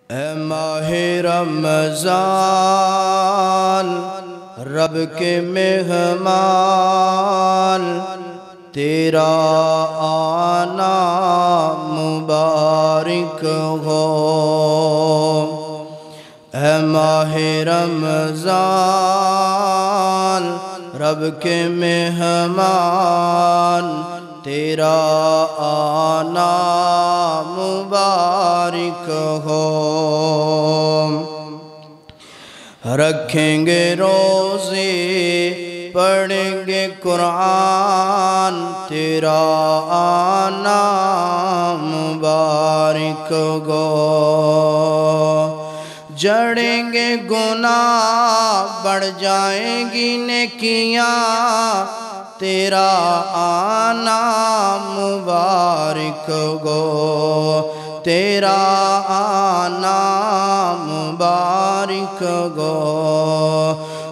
ऐ माहे रमज़ान रब के मेहमान, तेरा आना मुबारक हो। ऐ माहे रमज़ान रब के मेहमान, तेरा आना मुबारक हो। रखेंगे रोज़े पढ़ेंगे कुरान, तेरा आना मुबारक हो। जड़ेंगे गुनाह बढ़ जाएंगी नेकियां, तेरा आना मुबारक गो। तेरा आना मुबारक गो।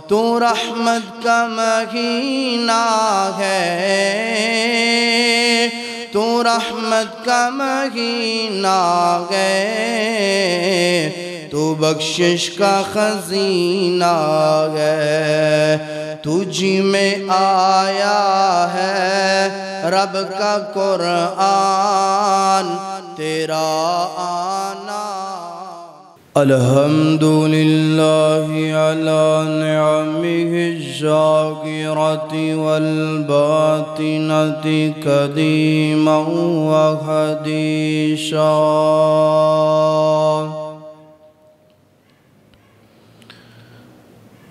तू रहमत का महीना है, तू रहमत का महीना है, तू बख्शिश का खजीना है। तुझ में आया है रब का कुरान, तेरा आना। अल्हम्दुलिल्लाहि अला निअमिहि ज़ाहिरति वल बातिनति क़दीमन व हदीसा।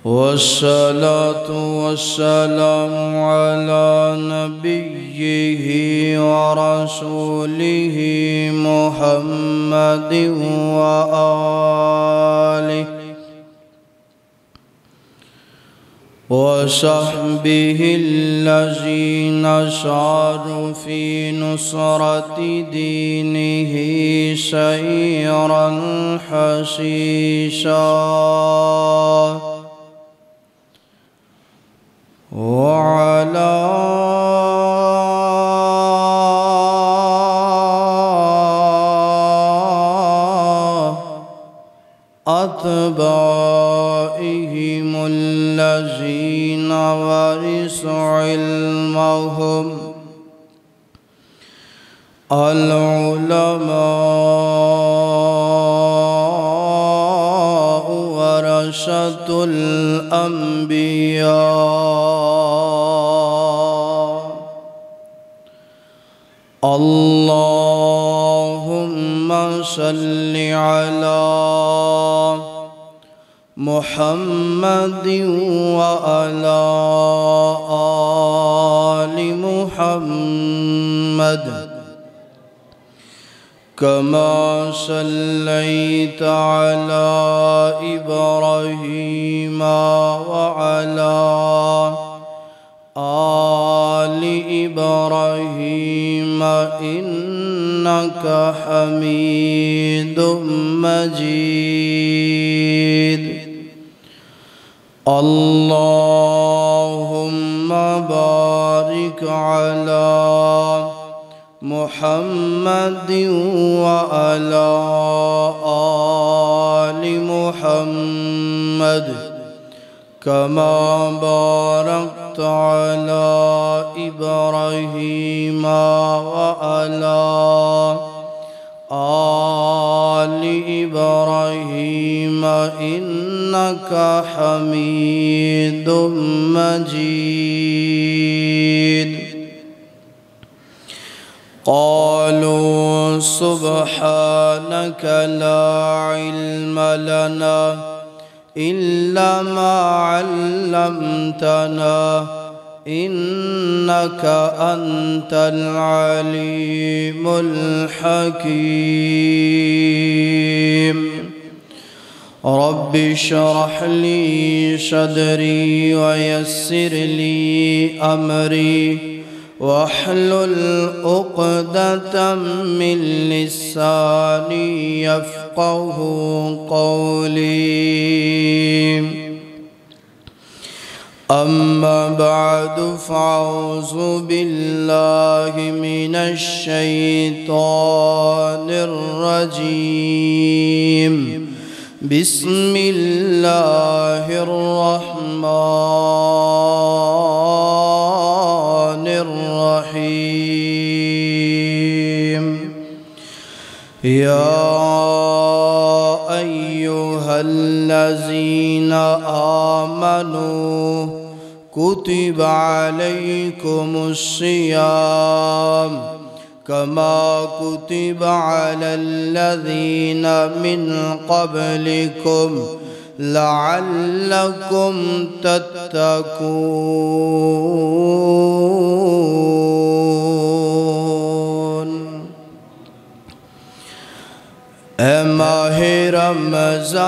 वस्सलातु वस्सलामु अला नबिय्यिहि व रसूलिहि मुहम्मदिन व आलिहि व सहबिहिल्लज़ीना सारू फ़ी नुसरति दीनिहि सय्यरन हसीसा। वअला अत्बाइहिमुल्लज़ीना वरिसू इल्महुम अल-उलमा वरसतुल अंबिया। अल्लाहुम्मा सल्लि अला मुहम्मदिन व अला आलि मुहम्मद कमा सल्लैता अला इब्राहीम व अला आलि इब्राहीम इन्नका हमीदुम मजीद। अल्लाहुम्मा बारिक अला मुहम्मदिन व अला आलि मुहम्मद कमा बारकता अला इब्राहीम व अला आलि इब्राहीम इन्नका हमीदुम मजीद। क़ालू सुब्हानक ला इल्म लना इल्ला मा अल्लमतना इन्नका अंतल अलीमुल हकीम। रब्बि शरह ली सदरी व यस्सिर ली अमरी वहलुल उक़दतम मिन लिसानी यफ़क़हू क़ौली। अम्मा बअदु फ़अऊज़ु बिल्लाहि मिनश शैतानिर रजीम। बिस्मिल्लाहिर्रहमानिर्रहीम। या अय्युहल्लज़ीना आमनू कुतिबा अलैकुमुस्सियाम कमा कुतिबा अलल्लज़ीना मिन क़ब्लिकुम लअल्लकुम तत्तकून। ए माहे रमज़ान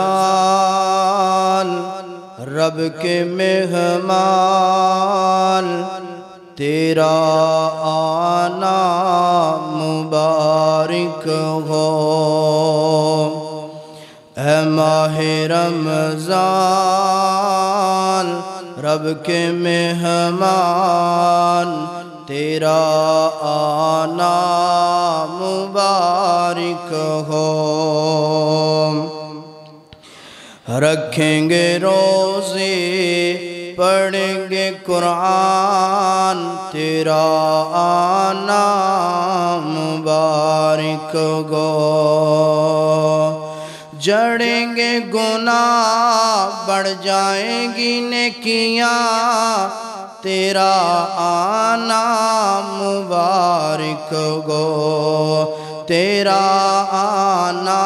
रब के मेहमान, तेरा आना मुबारक हो। ऐ माहे रमज़ान रब के मेहमान, तेरा आना मुबारक हो। रखेंगे रोज़े पढ़ेंगे कुरान, तेरा आना मुबारक गो। जड़ेंगे गुनाह बढ़ जाएंगी नेकियां, तेरा आना मुबारक गो। तेरा आना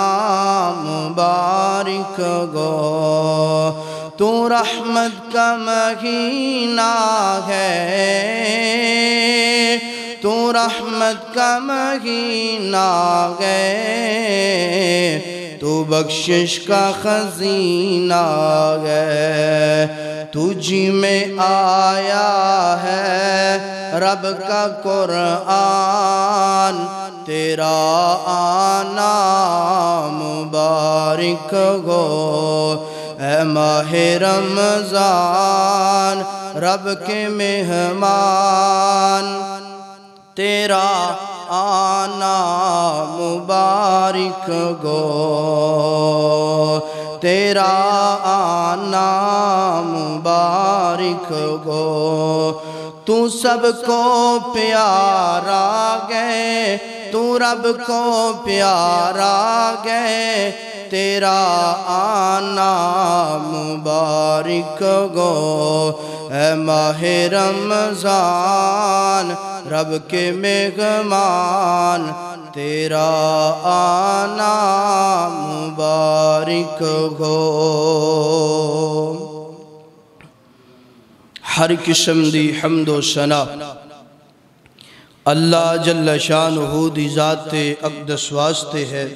मुबारक गो। तू रहमत का महीना है, तू रहमत का महीना है, तू बख्शिश का खजीना है। तुझी में आया है रब का कुरान, तेरा आना मुबारक गो। ऐ माहे रमज़ान रब के मेहमान, तेरा आना मुबारक गो। तेरा आना मुबारक गो। तू सबको प्यारा गए, तू रब को प्यारा गए, तेरा आना मुबारक गो। ऐ माहे रमज़ान रब के मेहमान, तेरा आना मुबारक गो। हर किस्म दी हम्दो सना अल्लाह जल्ल शानुहु दी ज़ाते अक़दस वास्ते है।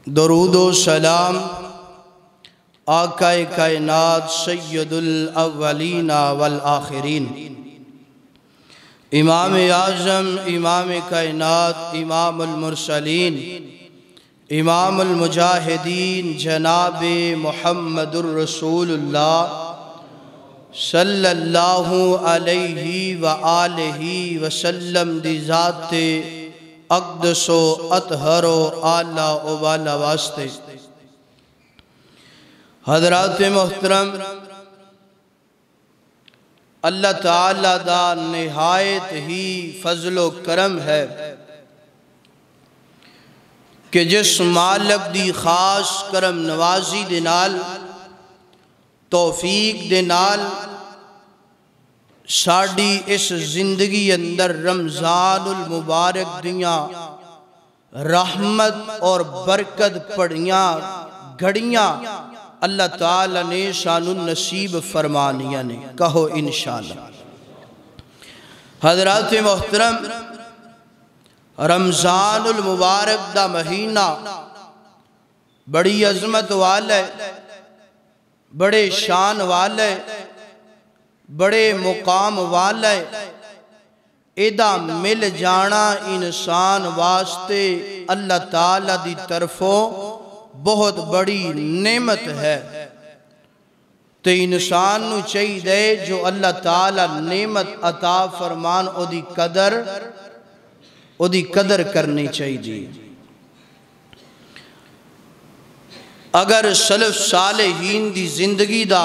दरूदो सलाम आकाए कायनात सय्यदुल अव्वलीना वल आखिरीन, इमाम आज़म इमाम कायनात इमामुल मुरसलीन इमामुल मुजाहिदीन जनाब मुहम्मदुर रसूलुल्लाह सल्लल्लाहु अलैहि व आलिहि वसल्लम दी ज़ाते अक़दसो अतहरो आला उबाला वास्ते। हज़रात मोहतरम, अल्लाह ताला दा निहायत ही फजलो करम है कि जिस मालिक दी खास करम नवाजी दे नाल तौफीक दे नाल साड़ी इस जिंदगी अंदर रमज़ानुल मुबारक दियां रहमत और बरकत पड़ियां घड़ियां अल्लाह ताला ने सानू नसीब फरमानिया ने। कहो इंशाअल्लाह। हज़रात मोहतरम, रमज़ानुल मुबारक दा महीना बड़ी अजमत वाला है, बड़े शान वाला है, बड़े मुकाम वाला है। इदा मिल जाना इंसान वास्ते अल्लाह ताला दी तरफों बहुत बड़ी नेमत है। तो इंसान नू चाहिए जो अल्लाह ताला नेमत अता फरमान ओदी कदर करनी चाहिए। अगर सलफ सालेहीन दी जिंदगी दा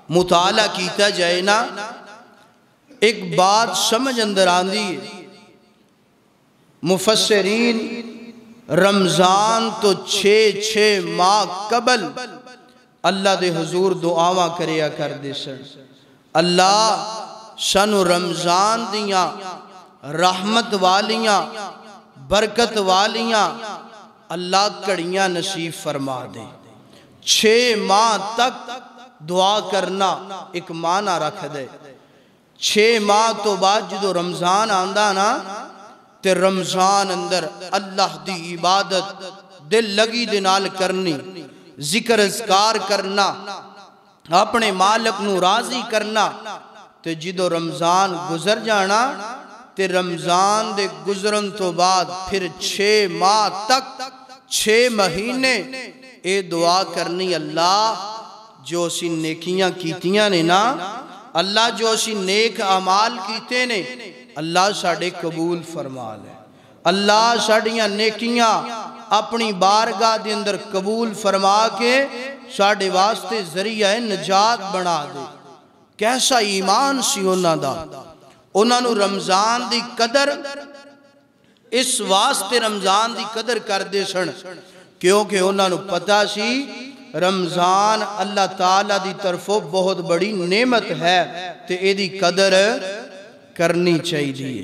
मुताला किया जाए ना, एक बात समझ अंदर आंदी है। मुफस्सिरीन रमज़ान तो 6 माह कबल अल्लाह दे हुजूर दुआवां करिया करदे सन, अल्लाह सानू रमज़ान दियां रहमत वालियां बरकत वालियां अल्लाह घड़ियां नसीब फरमा दे। 6 माह तक दुआ करना एक माना रख दे। 6 माह तो बाद जो रमज़ान आंदा ना, ते रमज़ान अंदर अल्लाह दी इबादत दिल लगी दे नाल करनी, जिक्र अज़कार करना, अपने मालिक नू राजी करना। ते जिदो रमज़ान गुजर जाना, ते रमज़ान दे गुजरन तो बाद फिर 6 माह तक 6 महीने ये दुआ करनी, अल्लाह जो असी नेकियां कीतियां ने ना, अल्लाह जो असी नेक अमाल कीते ने, अल्लाह साडे कबूल फरमा ले। अल्लाह साडियां नेकियां अपनी बारगाह दे अंदर कबूल फरमा के साडे वास्ते जरिया नजात बना दे। कैसा ईमान सी उन्हां दा। उन्हां नू रमज़ान दी कदर इस वास्ते रमज़ान दी कदर करदे सन क्योंकि उन्हां नू पता सी रमज़ान अल्लाह ताला दी तरफों बहुत बड़ी नेमत है, ते एदी कदर करनी चाहिए।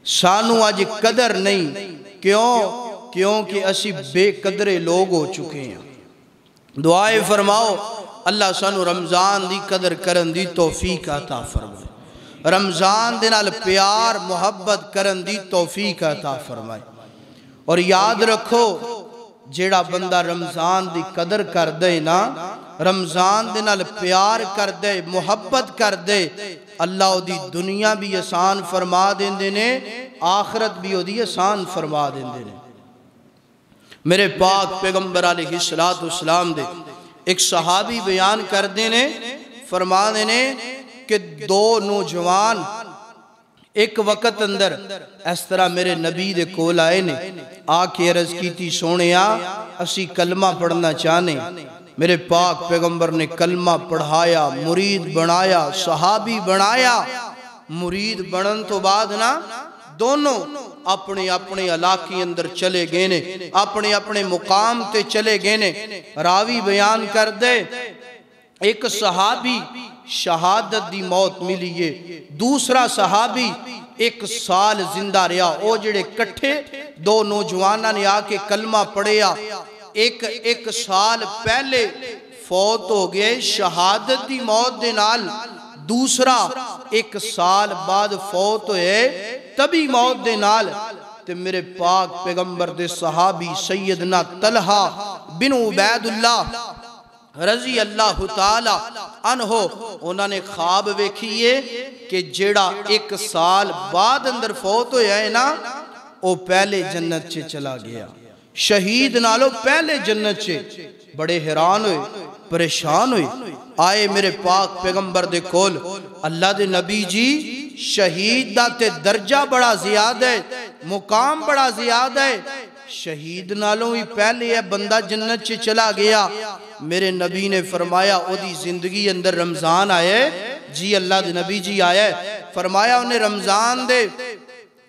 सानू अज कदर नहीं, क्यों? क्योंकि असी बेकदरे लोग हो चुके हैं। दुआए फरमाओ अल्लाह सानू रमज़ान दी कदर करन दी तौफीक अता फरमाए, रमज़ान दे नाल प्यार मुहब्बत करन दी तौफीक अता फरमाए। और याद रखो, जेड़ा बंदा रमज़ान दी कदर कर दे ना, रमज़ान दे नाल प्यार कर दे मुहब्बत कर दे, अल्लाह ओदी दुनिया भी आसान फरमा देंदे ने, आखरत भी ओदी आसान फरमा देंदे ने। मेरे पाक पैगंबर अलैहिस्सलातु वस्सलाम दे एक सहाबी बयान करते ने, फरमाते ने कि 2 नौजवान एक वक्त अंदर इस तरह मेरे नबी दे कोल आए ने, आके अर्ज की सोनिया असी कलमा पढ़ना चाहने। मेरे पाक पैगंबर ने कलमा पढ़ाया, मुरीद बनाया, सहाबी बनाया। मुरीद बनन तो बाद ना दोनों अपने अपने इलाके अंदर चले गए ने, अपने अपने मुकाम ते चले गए ने। रावी बयान कर दे, एक सहाबी शहादत दी मौत मिली है, दूसरा सहाबी 1 साल जिंदा रहा। वो जेड़े कट्ठे 2 नौजवाना ने आके कलमा पढ़िया, एक साल पहले फौत हो गए शहादत दी मौत दे नाल, दूसरा 1 साल बाद फौत होए तभी मौत दे नाल। ते मेरे पाक पैगंबर दे सहाबी सैयदना तलहा बिन उबैदुल्लाह रजी अल्लाह ताला अनहो, उन्होंने ख्वाब वेखिए कि जेड़ा 1 साल बाद अंदर फौत होया है ना, वो पहले जन्नत च चला गया, शहीद नालों पहले जन्नत च। बड़े हैरान हुए, परेशान हुए, आए मेरे पाक पैगंबर दे कोल, अल्लाह दे नबी जी शहीद दा ते दर्जा बड़ा ज्यादा है, मुकाम बड़ा ज्यादा है, शहीद नालों भी पहले है बंदा जन्नत च चला गया। मेरे नबी ने फरमाया ओदी जिंदगी अंदर रमज़ान आए जी, अल्लाह दे नबी जी आया। फरमाया उन्हें रमज़ान दे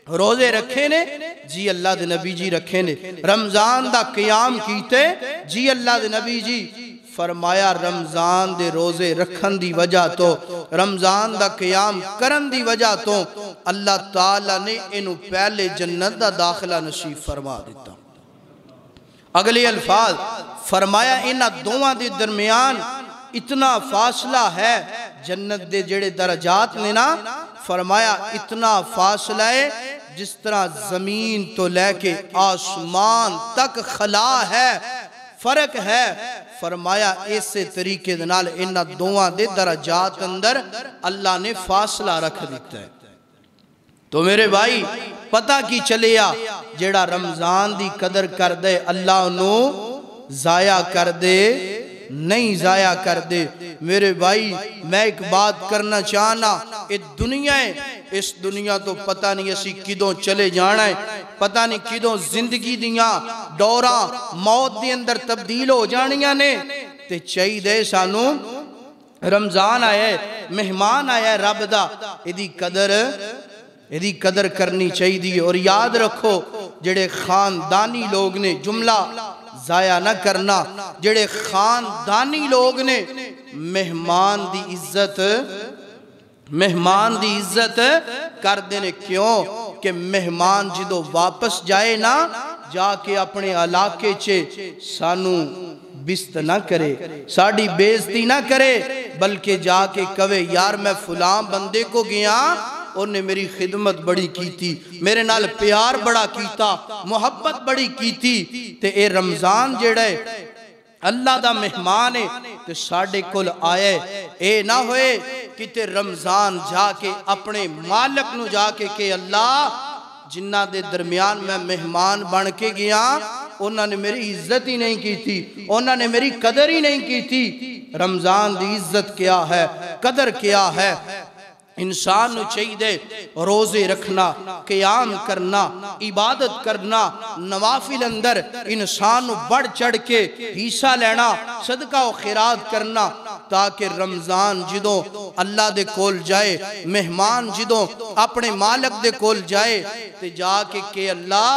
रोजे रखे ने जी, अल्लाह दे नबी जी रखे ने। रमज़ान दा क़याम कीते जी, अल्लाह दे नबी जी। फरमाया रमज़ान दे रोजे रखन दी वजह तो, रमज़ान दा क़याम करन दी वजह तो अल्लाह ताला ने इनू पहले जन्नत दा दाखिला नसीब फरमा दिता। अगले अल्फाज फरमाया इन्हां दोवां दे दरमियान इतना फासला है, जन्नत दे जेड़े दरजात ने ना, फरमाया इतना फासला है जिस तरह जमीन तो लेके आसमान तक खला है, फर्क है। फरमाया इसे तरीके दे नाल इन्हां दोवां दे दरजात अंदर अल्लाह ने फासला रख दिता है। तो मेरे भाई पता की चलिया, जेड़ा रमज़ान दी कदर कर दे अल्लाह नू जाया कर दे नहीं ज़ाया कर दे। मेरे भाई मैं एक बात करना चाहना, ये दुनिया है, इस दुनिया तो पता नहीं असी किदों चले जाना है, पता नहीं किदों जिंदगी दियां दौरा मौत के अंदर तब्दील हो जानियां ने। ते चाहिए सानू रमजान आया है, मेहमान आया है रब दा, इदी कदर करनी चाहिए। और याद रखो जेड़े खानदानी लोग ने, जुमला जाया ना करना, जेड़े खानदानी लोग ने मेहमान दी इज्जत करते ने। क्यों कि मेहमान जो वापस जाए ना, जाके अपने इलाके च सानू बिस्त ना करे, साड़ी बेइज्जती ना करे, बल्कि जाके कवे यार मैं फुलां बंदे को गया, उन्हें मेरी खिदमत बड़ी की थी, मेरे नाल प्यार बड़ा कीता, मुहब्बत बड़ी की थी। ते ए रमजान जेड़ा है अल्लाह दा मेहमान है, ते साडे कोल आए, ए ना होए कि ते रमजान जाके अपने मालिक नू जाके के अल्लाह जिन्ना दे दरमियान मैं मेहमान बन के गया, उन्होंने मेरी इज्जत ही नहीं की थी, उन्होंने मेरी कदर ही नहीं की थी। रमजान दी इज्जत क्या है, कदर क्या है। इंसान नू चाहिए रोजे रखना, क़याम करना, इबादत करना, नवाफिल अंदर इंसान नू बढ़ चढ़ के हिस्सा लेना, सदका व खैरात करना, ताकि रमजान जिदों अल्लाह दे कोल जाए, मेहमान जिदों अपने मालिक दे कोल जाए, ते जाके के अल्लाह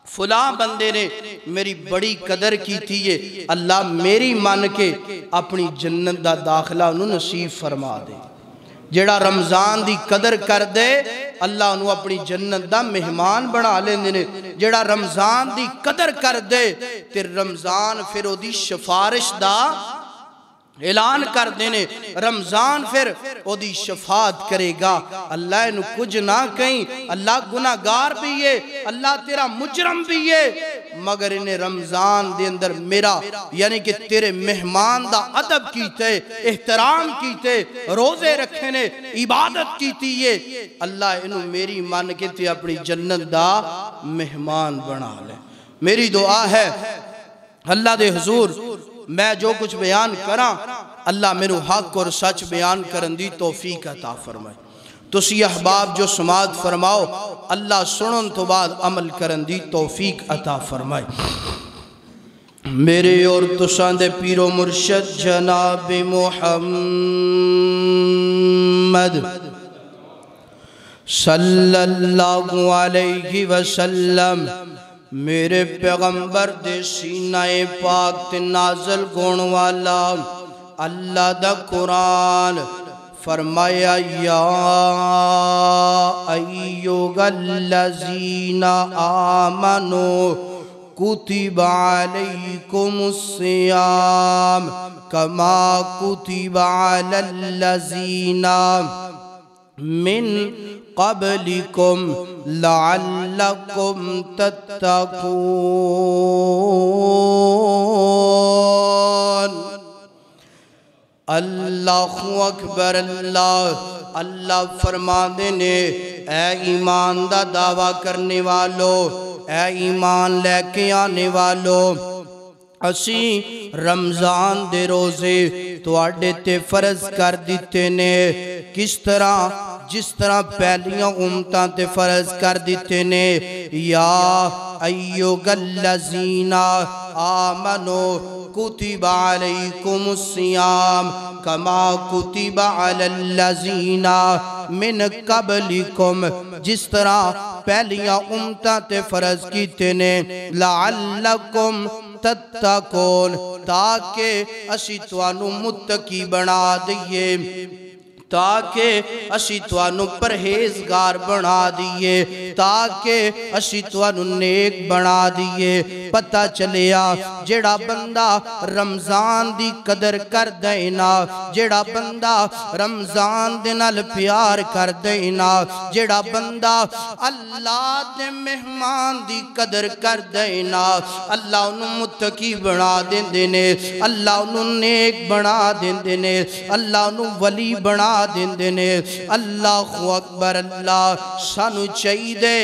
फुला बंदे ने मेरी बड़ी कदर की थी, ये अल्लाह मेरी मन के अपनी जन्नत दा दाखला उन्होंने नसीब फरमा दे। जेड़ा रमजान दी कदर कर दे अल्लाह उन्होंने अपनी जन्नत दा मेहमान बना लेंदे ने। जेड़ा रमजान दी कदर कर दे ते रमजान फिर ओदी सिफारिश दा ऐलान कर देने, रमजान फिर ओदी शफात करेगा। अल्लाह इनू कुछ ना कहीं, अल्लाह गुनाहगार भी है, अल्लाह तेरा मुजरम भी है, मगर इन्हें रमजान दे अंदर मेरा यानी कि तेरे मेहमान दा अदब कीते, एहतराम कीते, रोजे रखे ने, इबादत कीती है, अल्लाह इनू मेरी मान के ते अपनी जन्नत दा मेहमान बना ले। मेरी दुआ है अल्लाह दे हुजूर मैं जो कुछ बयान करा, अल्लाह मेनू हक और सच बयान करन दी तौफीक अता फरमाए। तुसी अहबाब जो समात फरमाओ, अल्लाह सुनन तो बाद अमल करन दी तौफीक अता फरमाए। मेरे और तुसां दे पीरो मुर्शद जनाब मुहम्मद सल्लल्लाहु अलैहि वसल्लम मेरे पैगंबर दे सीनाए पाक ते नाज़िल होने वाला अल्लाह दा कुरान फरमाया, या अय्युहल्लज़ीना आमनू कुतिबा अलैकुमुस्सियाम कमा कुतिबा अलल्लज़ीना मिन क़ब्लिकुम लअल्लकुम तत्तकून। अल्लाहु अकबर। अल्लाह फरमाते ने, ऐ ईमान दा दावा करने वालों, ऐ ईमान लेके आने वालों, असी रमजान दे रोजे तुहाडे ते फर्ज कर दिते ने। किस तरह? जिस तरह पहलियां उम्मतां ते फर्ज कर दिते ने। या अय्युहल्लज़ीना आमनू कुतिबा अलैकुमुस्सियाम कमा कुतिबा अलल्लज़ीना मिन क़ब्लिकुम, जिस तरह पहलियां उम्मतां ते फर्ज कीते ने, लअल्लकुम तत्तकून, ताकि असी तुहानू मुत्तकी बना दईए, ताकि असी तुहानू परहेजगार बना दिए, ताकि असी तुहानू नेक बना दिए। पता चलिया जेड़ा बंदा रमजान दी कदर कर दे ना, जेड़ा बंदा रमजान दे नाल प्यार कर दे ना, जेड़ा बंदा अल्लाह दे मेहमान दी कदर कर दे ना, अल्लाह उन्हें मुत्तकी बना देंदे ने, अल्लाह उन्हें नेक बना देंदे ने, अल्लाह उन्हें वली बना देंदे ने। अल्लाहु अकबर। अल्लाह सानू चाहिए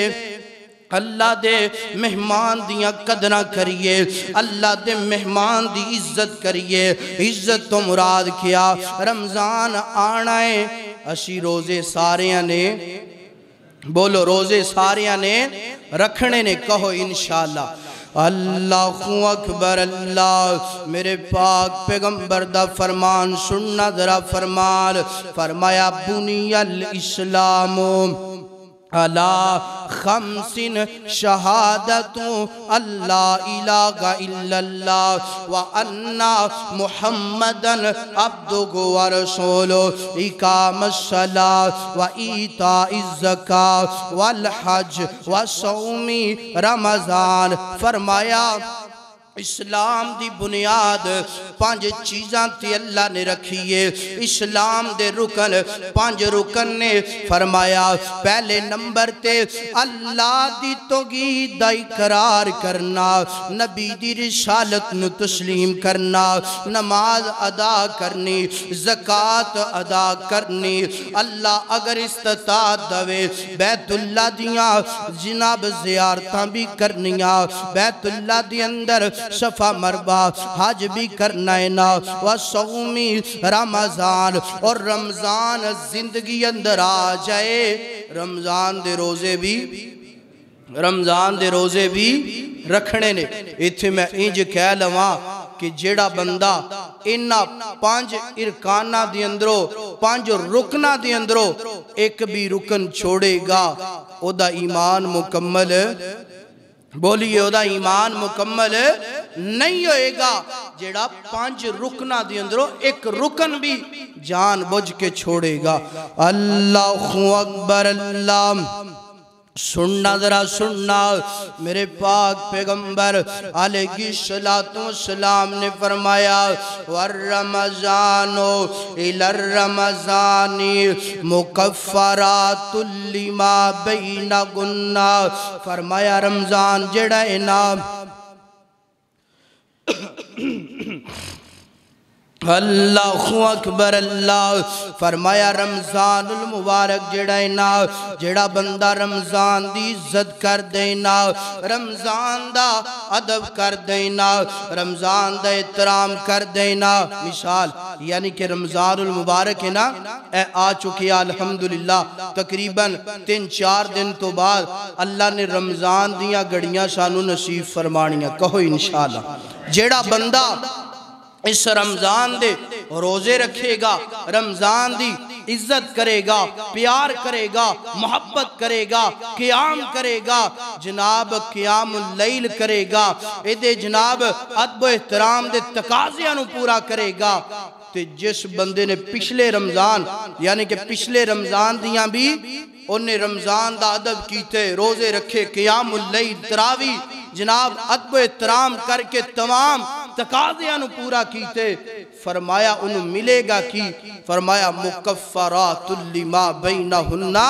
अल्लाह दे मेहमान दियां कदरां करिए, अल्लाह दे मेहमान दी इज्जत करिए। इज्जत तो मुराद क्या, रमज़ान आना है, असी रोज़े सारियां ने, बोलो रोज़े सारियां ने रखने ने, कहो इंशाअल्लाह। अल्लाहु अकबर अल्लाह। मेरे पाक पैगंबर दा फरमान सुनना जरा, फरमान फरमाया बुनियल इस्लामो अला खमसिन शहादतु अल्लाह इलाहा इल्लल्लाह व अन्ना मुहम्मदन अब्दुहु व रसूलुहु इकामस्सलात व ईताइज़ ज़कात वल हज व सौमी रमज़ान। फरमाया इस्लाम दी बुनियाद 5 चीज़ां ते अल्लाह ने रखी है। इस्लाम दे रुकन 5 रुकन ने। फरमाया पहले नंबर ते अल्लाह दी तौहीद दा इकरार करना, नबी दी रिसालत नु तस्लीम करना, नमाज अदा करनी, ज़कात अदा करनी। अल्लाह अगर इस्तात दवे बैतुल्लाह दियां जिनाब ज़ियारतां भी करनियां, बैतुल्लाह दी अंदर सफा मरबा हज भी करना है ना, व सौमी रमज़ान, और रमज़ान जिंदगी अंदर आ जाए, रमज़ान दे रोज़े भी, रमज़ान दे रोज़े भी रखने ने। इत्थे मैं इंज कह लवां कि जेड़ा बंदा इन्ना 5 इरकाना दे अंदरों 5 रुकना दे अंदरों एक भी रुकन छोड़ेगा, ओदा ईमान मुकम्मल, बोलिए ओदा ईमान मुकम्मल नहीं होएगा। जेड़ा 5 रुकना दे अंदरों एक रुकन भी जान बुझ के छोड़ेगा। अल्लाहु अकबर अल्लाह। सुनना जरा सुनना, मेरे पाक पैगंबर अलैहिस्सलातु वस्सलाम ने फरमाया वर रमज़ानो इलर रमज़ानी मुकफ़्फ़रातुल लिमा बैनहुन्ना। फरमाया रमज़ान जेड़ा है ना, अल्लाहु अकबर अल्लाह। फरमाया रमज़ानुल मुबारक जेड़ा है ना, जेड़ा बंदा रमज़ान दी इज्जत कर देना, रमज़ान दा अदब कर देना, रमज़ान दा एहतराम कर देना। मिसाल यानी कि रमज़ानुल मुबारक है ना, ए आ चुकी है अल्हम्दुलिल्लाह, तकरीबन 3-4 दिन तो बाद अल्लाह ने रमज़ान दियां घड़ियां सानू नसीब फरमानियां, कहो इंशाअल्लाह। जेड़ा बंदा इस रमज़ान दे रोज़े रखेगा, रमज़ान दी इज्जत करेगा, प्यार करेगा, मोहब्बत करेगा, क़याम करेगा, जनाब क़यामुल लैल करेगा, इहदे जनाब अदब एहतराम दे तकाज़ियां नूं पूरा करेगा, ते जिस बंदे ने पिछले रमज़ान यानी कि पिछले रमज़ान दियां भी उन्हें रमज़ान दा अदब कीते, रोज़े रखे, क़यामुल लैल, तरावी, जनाब अदब एहतराम करके तमाम तकाज़ियां नूं पूरा कीते, फरमाया उन्हें मिलेगा कि, फरमाया मुकफ़्फ़रातुल लिमा बैनहुन्ना।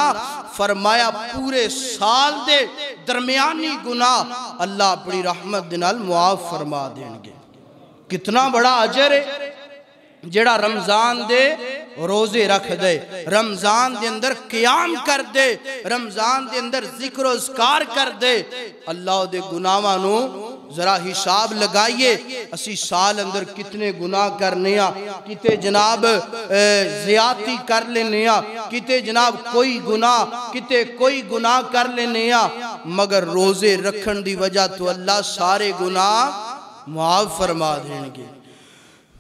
फरमाया पूरे साल दे दरमियानी गुनाह अल्लाह अपनी रहमत दे नाल मुआफ़ फरमा देंगे। कितना बड़ा अजर है जेड़ा रमज़ान दे रोज़े रख दे, रमज़ान दे अंदर क़याम कर दे, रमज़ान दे अंदर ज़िक्र व ज़कार कर दे। अल्लाह दे गुनाहां नूं जरा हिसाब लगाइए, असी साल अंदर कितने गुनाह करने आ, किते जनाब ज़ियादती कर लेने आ, किते जनाब कोई गुनाह, किते कोई गुनाह कर लेने आ, मगर रोज़े रखन दी वजह तो अल्लाह सारे गुनाह मुआफ़ फरमा देंगे।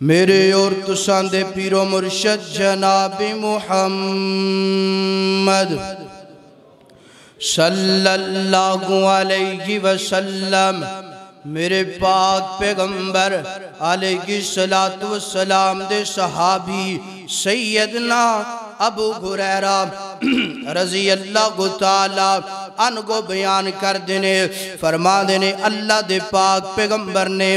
मेरे और तुसां दे पीरो मुर्शद जनाब मुहम्मद सल्लल्लाहु अलैहि वसल्लम, मेरे पाक पैगंबर अलैहिस्सलातु वस्सलाम दे सहाबी सैयदना अबू हुरैरा रज़ी अल्लाहु ताला अन्हु बयान कर देने, फरमा देने अल्लाह दे पाक पैगंबर ने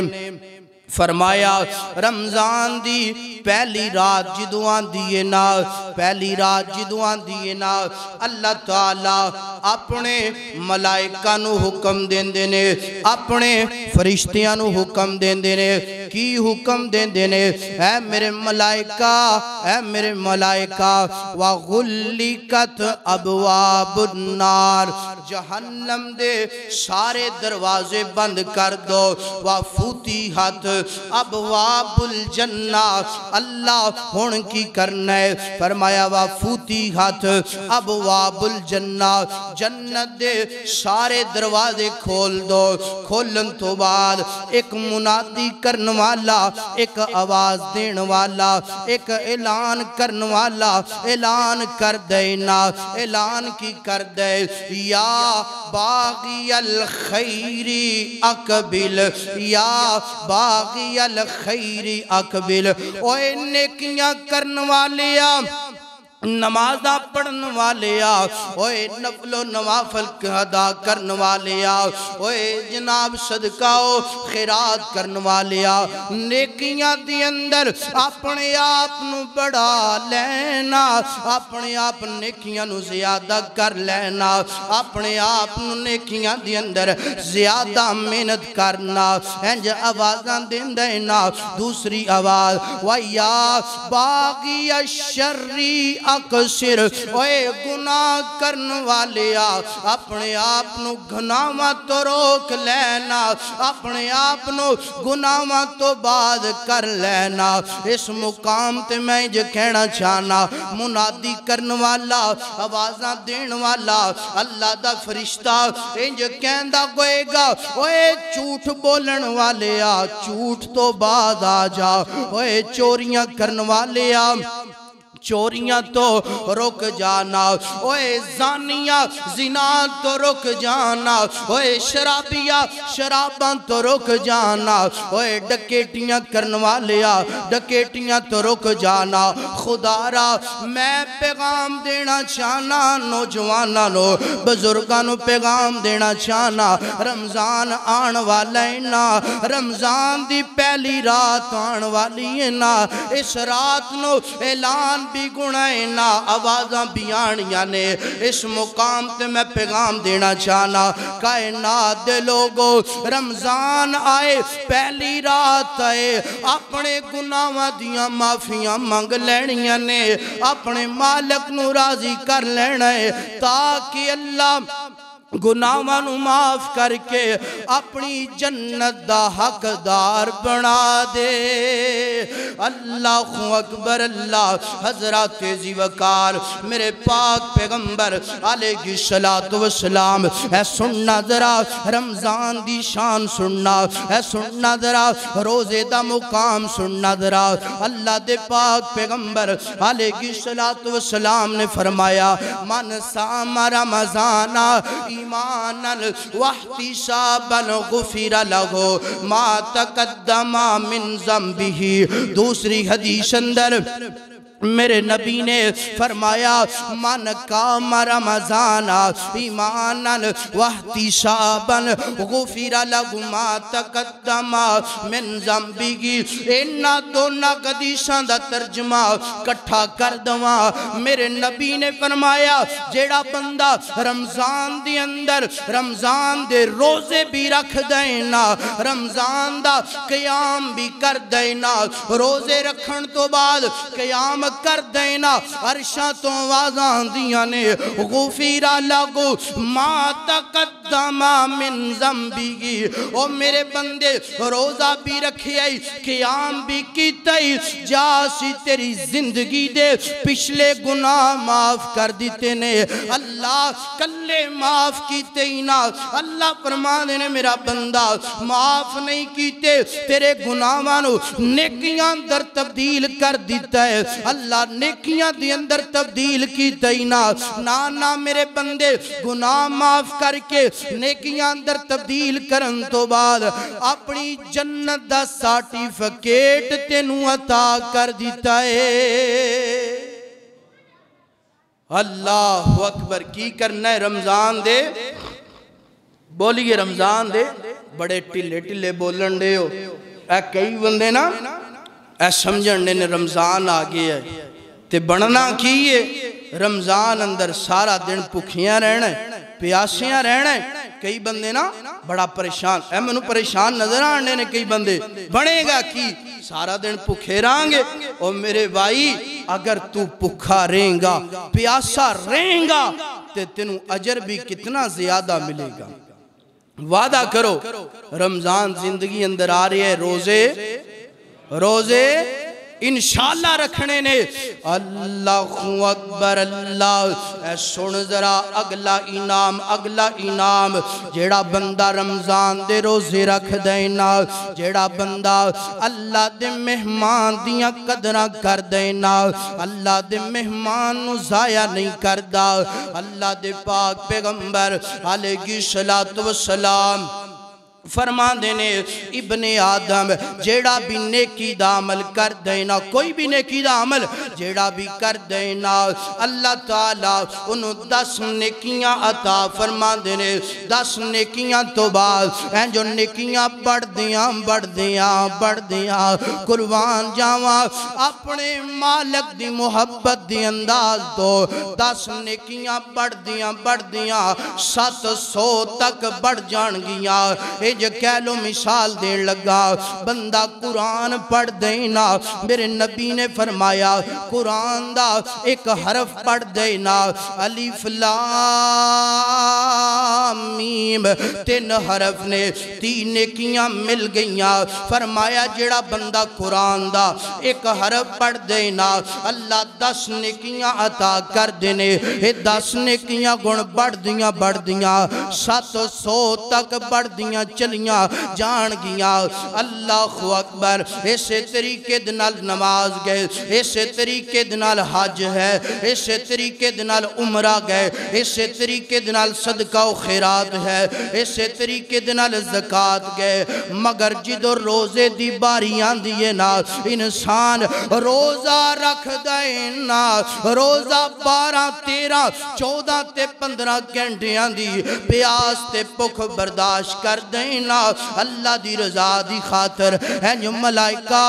फरमाया रमज़ान दी पहली रात जदों आंदी है ना, पहली रात जदों आंदी है ना, अल्लाह ताला अपने मलाइका नू हुक्म देंदे ने, अपने फरिश्तियां नू हुक्म देंदे ने। की हुक्म देंदे ने? ऐ मेरे मलाइका, ऐ मेरे मलाइका, वा गुल्लिकत अबवाबुन नार, जहन्नम दे सारे दरवाजे बंद कर दो। वा फुतिहत अबवाबुल जन्ना, अल्लाह हुण की करना है? फरमाया वा फुतिहत अबवाबुल जन्ना, जन्नत दे सारे दरवाजे खोल दो। खोलन तो बाद एक मुनादी करने वाला, एक आवाज देने वाला, एक ऐलान करने वाला ऐलान कर देना। ऐलान की कर दे, या बागियल खैरी अकबिल, या बागियल खैरी अकबिल। ओए नेकियां करने वाले, नमाजा पढ़ने वाले, ओए नफलो नवाफल अदा करने वाले, ओए जनाब सदकाओ खैरात करने वाले, नेकियां दे अंदर अपने आप नू बढ़ा लेना, अपने आप नेकियां नू ज़्यादा कर लेना, अपने आप नू नेकियां दे अंदर ज़्यादा मेहनत करना। इंज आवाज़ां देंदा ना। दूसरी आवाज़, वया बागी शर्री अकसिर, ओए गुनाह करने वाले, अपने आप नू गुनाहां तो रोक लेना, अपने आप नू गुनाहां तो बाद कर लेना। इस मुकाम ते मैं जो कहना चाहना, मुनादी करने वाला, आवाज़ां देने वाला अल्लाह दा फरिश्ता इंज कहंदा होएगा, ओए झूठ बोलन वाले, झूठ तो बाद आ जा। ओए चोरियां करने वाले, चोरियां तो रुक जाना। ओए जानिया जिना तो रुक जाना। ओए शराबिया शराबां तो रुक जाना। ओए डकेटियां करने वाले, डकेटियां तो रुक जाना। खुदारा मैं पैगाम देना चाहना, नौजवानों नो बुजुर्गों नो पैगाम देना चाहना। रमजान आने वाला है ना, रमजान दी पहली रात आने वाली है ना। इस रात नो ऐलान भी गुनाए ना, आवाज़ां भी आनियां ने। इस मुकाम ते मैं पैगाम देना चाहना, कायनात दे लोगो, रमजान आए, पहली रात आए, अपने गुनाहां दियां माफियां मंग लैनियां ने, अपने मालिक नू राजी कर लेना है, ताकि अल्लाह गुनाहां नू माफ करके अपनी जन्नत दा हकदार बना दे। अल्लाहु अकबर अल्लाह। हजरत तेजी वकार मेरे पाक पैगंबर अलैहिस्सलातु वस्सलाम, ऐ सुनना जरा रमजान दी शान सुनना, ऐ सुनना जरा रोजे दा मुकाम सुनना जरा। अल्लाह दे पाक पैगंबर अलैहिस्सलातु वस्सलाम ने फरमाया, मन सामा रमजाना ईमानन वहतिसाबन गुफिर लहु मा तकद्दमा मिन ज़म्बिही। दूसरी हदीस अंदर मेरे नबी ने फरमाया, मन काम रमजाना ईमानन वहतिसाबन गुफिर लहु मा तकद्दमा मिन ज़म्बिही। इन्हां दोनों हदीसां दा तर्जमा इकट्ठा कर दवा। मेरे नबी ने फरमाया, जेड़ा बंदा रमजान दे अंदर रमजान दे रोजे भी रख देना, रमजान दा क़याम भी कर देना, रोजे रखन तो बाद क़याम कर देना, अर्शा तो आवाज़ां आंदियां ने, गुफिरा लहु मा तकद्दमा मिन ज़म्बिही। ओ मेरे बंदे रोजा भी रखिया, क़याम भी कीता, जासी तेरी जिंदगी दे पिछले गुनाह माफ कर दिते ने। अल्लाह कल्ले माफ कीते ही ना, अल्लाह फरमांदे ने मेरा बंदा माफ नहीं कीते, तेरे गुनाहां नू नेकियां अंदर तब्दील कर दिता है। अल्लाह नेकियां दे अंदर तब्दील कीता ही ना। ना ना मेरे बंदे, गुनाह माफ करके नेकियां अंदर तब्दील करन तो बाद अपनी जन्नत दा सर्टिफिकेट तेनू अता कर दिता है। अल्लाहु अकबर। की करना है रमजान दे? बोलिए रमजान दे। बड़े ढिले ढिले बोलन दे हो। कई बंदे ना ऐ समझने ने रमज़ान आ गया है ते बनना की है। रमज़ान अंदर सारा दिन भुखियां रहना, प्यासियां रहना। कई बंदे ना बड़ा परेशान, ऐ मैनू परेशान नजर आने ने कई बंदे। बनेगा की सारा दिन भुखे रहेंगे। और मेरे भाई अगर तू भुखा रहेगा, प्यासा रहेगा तो तेनू अजर भी कितना ज्यादा मिलेगा। वादा करो रमजान जिंदगी अंदर आ रही है, रोजे रोजे इंशाअल्लाह रखने ने। अल्लाहु अकबर अल्लाह। सुन जरा अगला इनाम, अगला इनाम जेड़ा बंदा रमजान दे रोजे रख देना, जेड़ा बंदा अल्लाह दे मेहमान दियां कदरां कर देना, अल्लाह दे मेहमान नू जाया नहीं करदा। अल्लाह दे पाक पैगंबर अलैहिस्सलातु वस्सलाम फरमांदे ने इब्ने आदम जेड़ा भी नेकी दा अमल कर देना, कोई भी नेकी दा अमल जेड़ा भी कर देना, अल्लाह ताला उन्हों 10 नेकियां अता फरमांदे ने। 10 नेकियां तो बाद ऐ जो नेकियां बढ़दियां बढ़दियां बढ़दियां, कुर्बान जावा अपने मालिक दी मोहब्बत दी अंदाज तो 10 नेकियां बढ़दियां बढ़दियां 700 तक बढ़ जाणगियां। जे कह लो मिसाल देन लगा, बंदा कुरान पढ़ देना, मेरे नबी ने फरमाया कुरान दा एक हरफ पढ़ देना, अलिफ लाम मीम 3 हरफ ने 3 नेकियां मिल गईयां। फरमाया जेड़ा बंदा कुरान दा एक हरफ पढ़ देना, अल्लाह 10 नेकियां अता कर देने। ये 10 नेकियां गुण बढ़दियां बढ़दियां 700 तक बढ़दियां चलियां जान गिया। अल्लाहु अकबर। इसे तरीके दे नाल नमाज गए, इसे तरीके दे नाल हज है, इसे तरीके दे नाल उमरा गए, इसे तरीके दे नाल सदका व खैरात है, इसे तरीके दे नाल ज़कात गए। मगर जिदों रोजे दी बारी आंदी है ना, इंसान रोजा रख दे ना, रोजा 12 13 14 ते 15 घंटियां दी प्यास ते भुख बर्दाश्त कर देना, अल्लाह दी रजा दी खातर है जो मलाइका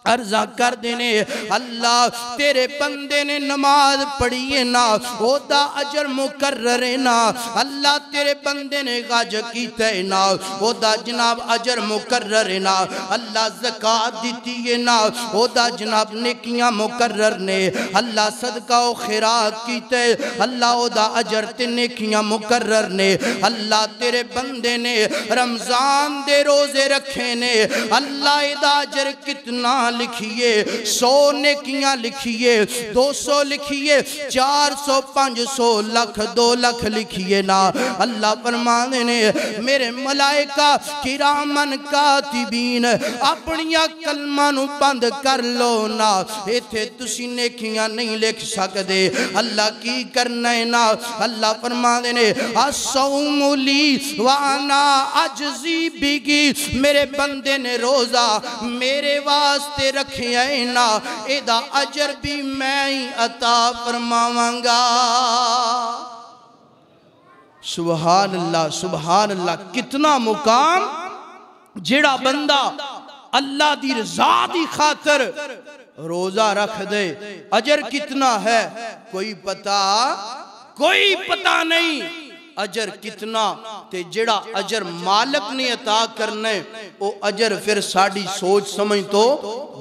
अर्जा कर देने, अल्लाह तेरे बंदे ने नमाज पढ़ी है ना, ओदा अजर मुकर्रर है ना, अल्लाह तेरे बंदे ने गज कीता है ना, ओदा जनाब अजर मुकर्रर है ना, अल्लाह ज़कात दी है ना, ओदा जनाब नेकियां मुकर्रर ने, अल्लाह सदका व खैरात कीते, अल्लाह ओदा अजर ते नेकियां मुकर्रर ने। अल्लाह तेरे बंदे ने रमजान दे रोजे रखे ने, अल्लाह एदा अजर कितना लिखिए, 100 नेकियां लिखिए, 200 लिखिए, 400 500 लाख 2 लाख लिखिए ना। अल्लाह फरमाते ने मेरे मलाइका किरामन कातिबीन अपनिया कलमां नू बंद कर लो ना, इथे तुसी नेकियां नहीं लिख सकते। अल्लाह की करना है ना, अल्लाह फरमाते ने असौमुली वाना अजजी बिगी, मेरे बंदे ने रोजा मेरे वास्ते रखे ना, एदा अजर भी मैं ही अता फरमावांगा। सुभान अल्लाह सुभान अल्लाह। कितना मुकाम जेड़ा बंदा अल्लाह दी रजा दी खातर रोजा रख दे, अजर कितना है कोई पता नहीं अजर कितना। ते जेड़ा अजर मालिक ने अता करना वो अजर फिर साड़ी सोच समझ तो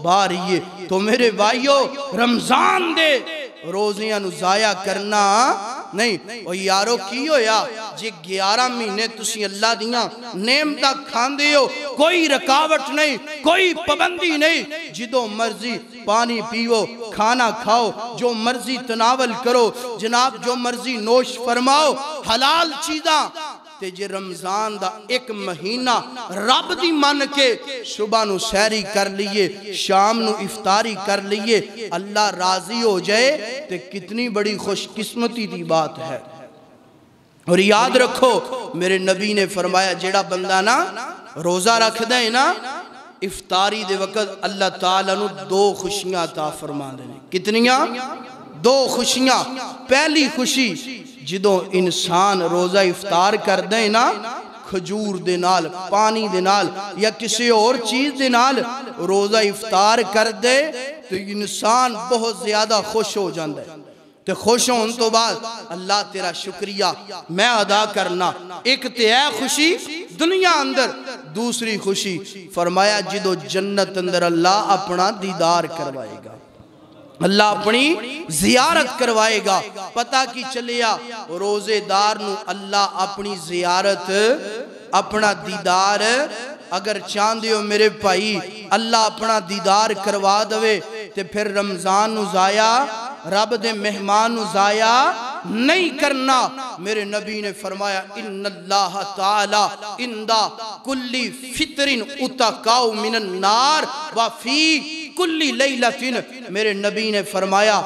बाहर ही है। तो मेरे भाइयों रमजान दे रोजियां नु जाया करना नहीं। और यारो की होया जे 11 महीने तुसी अल्लाह दियां नेमतां खांदे हो, कोई रुकावट नहीं, कोई पाबंदी नहीं, जिदों मर्जी पानी पीवो, खाना खाओ, जो मर्जी तनावल करो, जनाब जो मर्जी नोश फरमाओ, हलाल चीज़ां। ते जे रमजान दा 1 महीना रब दी मन के सुबह नू सैरी कर लीए, शाम नू इफ्तारी कर लीए, अल्लाह राजी हो जाए ते कितनी बड़ी खुशकिस्मती दी बात है। और याद रखो मेरे नबी ने फरमाया जेड़ा बंदा ना रोजा रखदा है ना, इफ्तारी दे वक्त अल्लाह ताला नू 2 खुशियां अता फरमांदे ने। कितनियां? 2 खुशियां। पहली खुशी जिदों इंसान रोजा इफ्तार करदा है ना, खजूर दे नाल, पानी दे नाल या किसी और चीज दे नाल रोजा इफ्तार कर दे तो इंसान बहुत ज्यादा खुश हो जाता है। तो खुश होने तो बाद अल्लाह तेरा शुक्रिया मैं अदा करना। एक तो है खुशी दुनिया अंदर, दूसरी खुशी फरमाया जिदो जन्नत अंदर अल्लाह अपना दीदार करवाएगा, अल्लाह अपनी जियारत करवाएगा। पता की चलिया रोजेदार नू अल्लाह अपनी जियारत अपना दीदार अगर चाहते हो मेरे भाई अल्लाह अपना दीदार करवा दवे तो फिर रमजान नू जाया, रब दे मेहमान नू जाया नहीं करना। मेरे नबी ने फरमाया इन्नल्लाह ताला इंदा कुल्ली फितरिन उतकाउ मिनन नार व फी कुल्ली लैलतिन। मेरे नबी ने फरमाया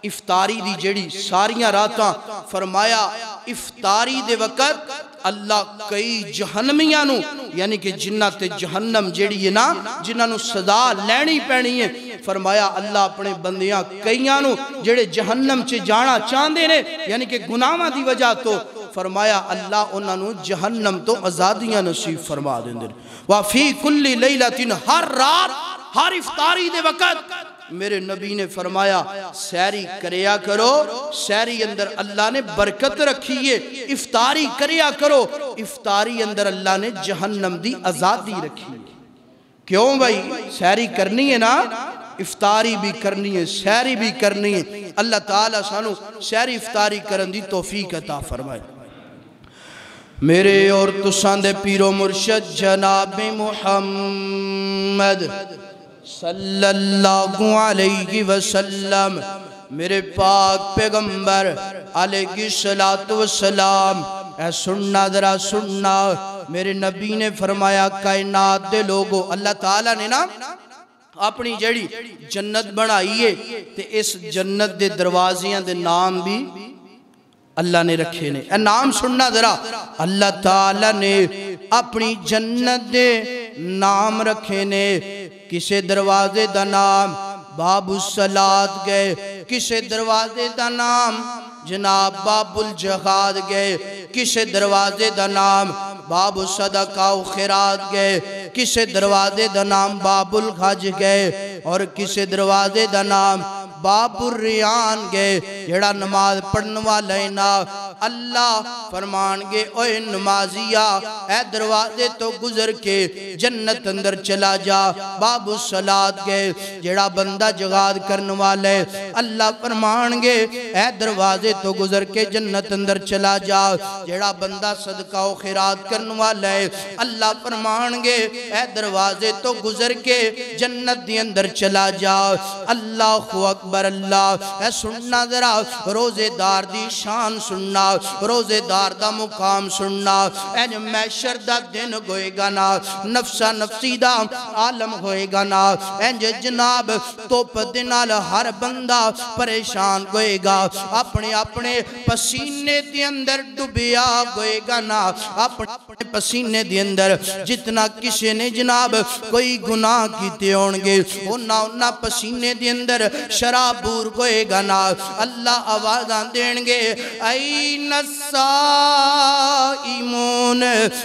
इफ्तारी दी जेड़ी सारियां रातां, फरमाया इफ्तारी दे वक़्त अल्लाह कई जहन्नमियां नू यानी कि जिन्ना ते जहन्नम जेड़ी है ना जिन्हां नू सजा लैनी पैनी है, फरमाया अल्लाह अपने बंदियां कईयां नू जेड़े जहन्नम च जाना चाहते ने यानी कि गुनाहां दी वजह तो, फरमाया अल्लाह उन्हां नू जहन्नम तो आज़ादियां नसीब फरमा देंदे। वा फी कुल्ली लैलतिन, हर रात हर इफ्तारी दे वक़्त मेरे नबी ने फरमाया सैरी करया करो, सैरी अंदर अल्लाह ने बरकत रखी है, इफ्तारी करया करो, इफ्तारी अंदर अल्लाह ने जहन्नम दी आज़ादी रखी है। क्यों भाई सैरी करनी है ना, इफ्तारी भी करनी है, सैरी भी करनी है। अल्लाह ताला सानू सैरी इफ्तारी करन दी तौफीक अता फरमाए। मेरे और तुसां दे पीरो मुर्शद जनाब मुहम्मद सल्लल्लाहु अलैहि वसल्लम, मेरे पाक पैगंबर अलैहि सलातु वसलाम, ऐ सुनना जरा सुनना। मेरे नबी ने फरमाया कायनात दे लोगो अल्लाह ताला ने ना अपनी जड़ी जन्नत बनाई है ते इस जन्नत दे दरवाजियां दे नाम भी अल्लाह ने रखे ने। ए नाम सुनना जरा, अल्लाह ताला ने अपनी जन्नत दे नाम रखे ने। किसे दरवाजे दा नाम बाबुल सलात गए, किसे दरवाजे दा नाम जनाब बाबुल जहाद गए, किसे दरवाजे दा नाम बाबुल सदका व खैरात गए, किसे दरवाजे दा नाम बाबुल हज गए और किसे दरवाजे दा नाम बाबुल रियान गए। जेड़ा नमाज पढ़ने वाला है ना अल्लाह फरमान गे ओए नमाजिया ए दरवाजे तो गुजर के जन्नत अंदर चला जा, बाबुल सलात गए। जेड़ा बंदा जगाद करने वाला है अल्लाह फरमान गे ए दरवाजे तो गुजर के जन्नत अंदर चला जा। जेड़ा बंदा सदका व खैरात करने वाला है अल्लाह फरमान गे ए दरवाजे तो गुजर के जन्नत दे अंदर चला जा। अल्लाहु अकबर। अल्लाह ए सुनना जरा रोजेदार दी शान सुनना, रोजेदार दा मुकाम सुनना। एज मैशर दा दिन होएगा ना, नफसा नफसी दा आलम होएगा ना, एज जनाब धुप दे नाल हर बंदा परेशान होएगा, अपने अपने पसीने दे अंदर डुबिया होएगा ना, अपने पसीने दे अंदर जितना किसी ने जनाब कोई गुनाह कीते होंगे उन्ना उन्ना पसीने दे अंदर शराबूर होएगा ना। अल्लाह आवाज़ां देंगे ऐन साइमून,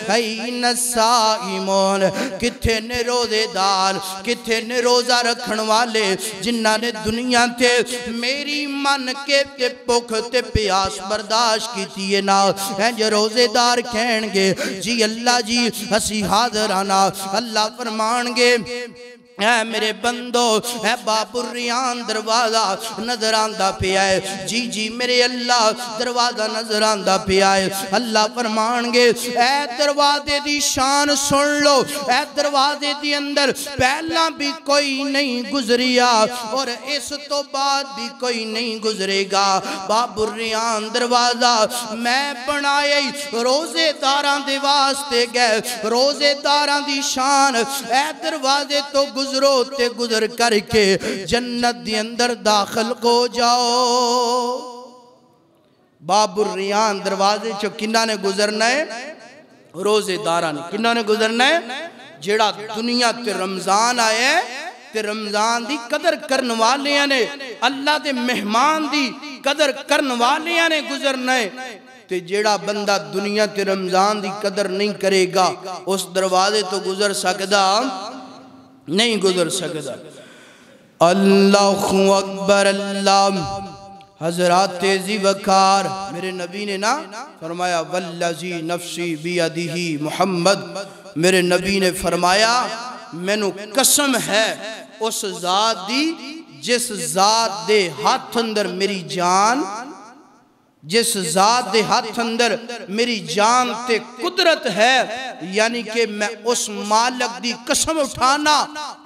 ऐन साइमून, किथे ने रोजेदार, किथे ने रोजा रखन वाले जिन्हां ने दुनिया ते मेरी मन के ते भुख ते प्यास बर्दाश्त कीती है ना। इंज रोजेदार कहणगे जी अल्लाह जी असी हाज़र आना। अल्लाह फरमाणगे ऐ मेरे बंदो ऐ बाबुल रियान दरवाजा नजर आंदा पिया है, जी जी मेरे अल्लाह दरवाजा नजर आंदा पिया है। अल्लाह फरमानगे ऐ दरवाजे दी शान सुन लो, ऐ दरवाजे दी अंदर पहला भी कोई नहीं गुजरिया और इस तो बाद भी कोई नहीं गुजरेगा। बाबुल रियान दरवाजा मैं बनाया रोजेदारां दे वास्ते गए, रोजेदारां दी शान ऐ दरवाजे तो गुजरो ते गुजर करके जन्नत दे अंदर दाखिल हो जाओ। बाबुल रियान दरवाजे चो किन्ना ने गुजरना है? रोजेदारा ने। किन्ना ने गुजरना है? जेड़ा दुनिया ते रमजान आए ते रमजान दी कदर करन वालियां ने अल्लाह दे मेहमान दी कदर करन वालियां ने गुजरना है। ते जेड़ा बंदा दुनिया ते रमजान दी कदर नहीं करेगा उस दरवाजे तो गुजर सकदा नहीं गुजर सकदा। अल्लाहु अकबर अल्लाह। हजरात तेजी वकार मेरे नबी ने ना फरमाया वल्लजी नफ्सी बियदिही मोहम्मद, मेरे नबी ने फरमाया मैनू कसम है उस जात दी जिस जात दे हाथ अंदर मेरी जान, जिस जात दे हाथ अंदर मेरी जान ते कुदरत है, यानी कि मैं उस मालिक दी कसम उठाना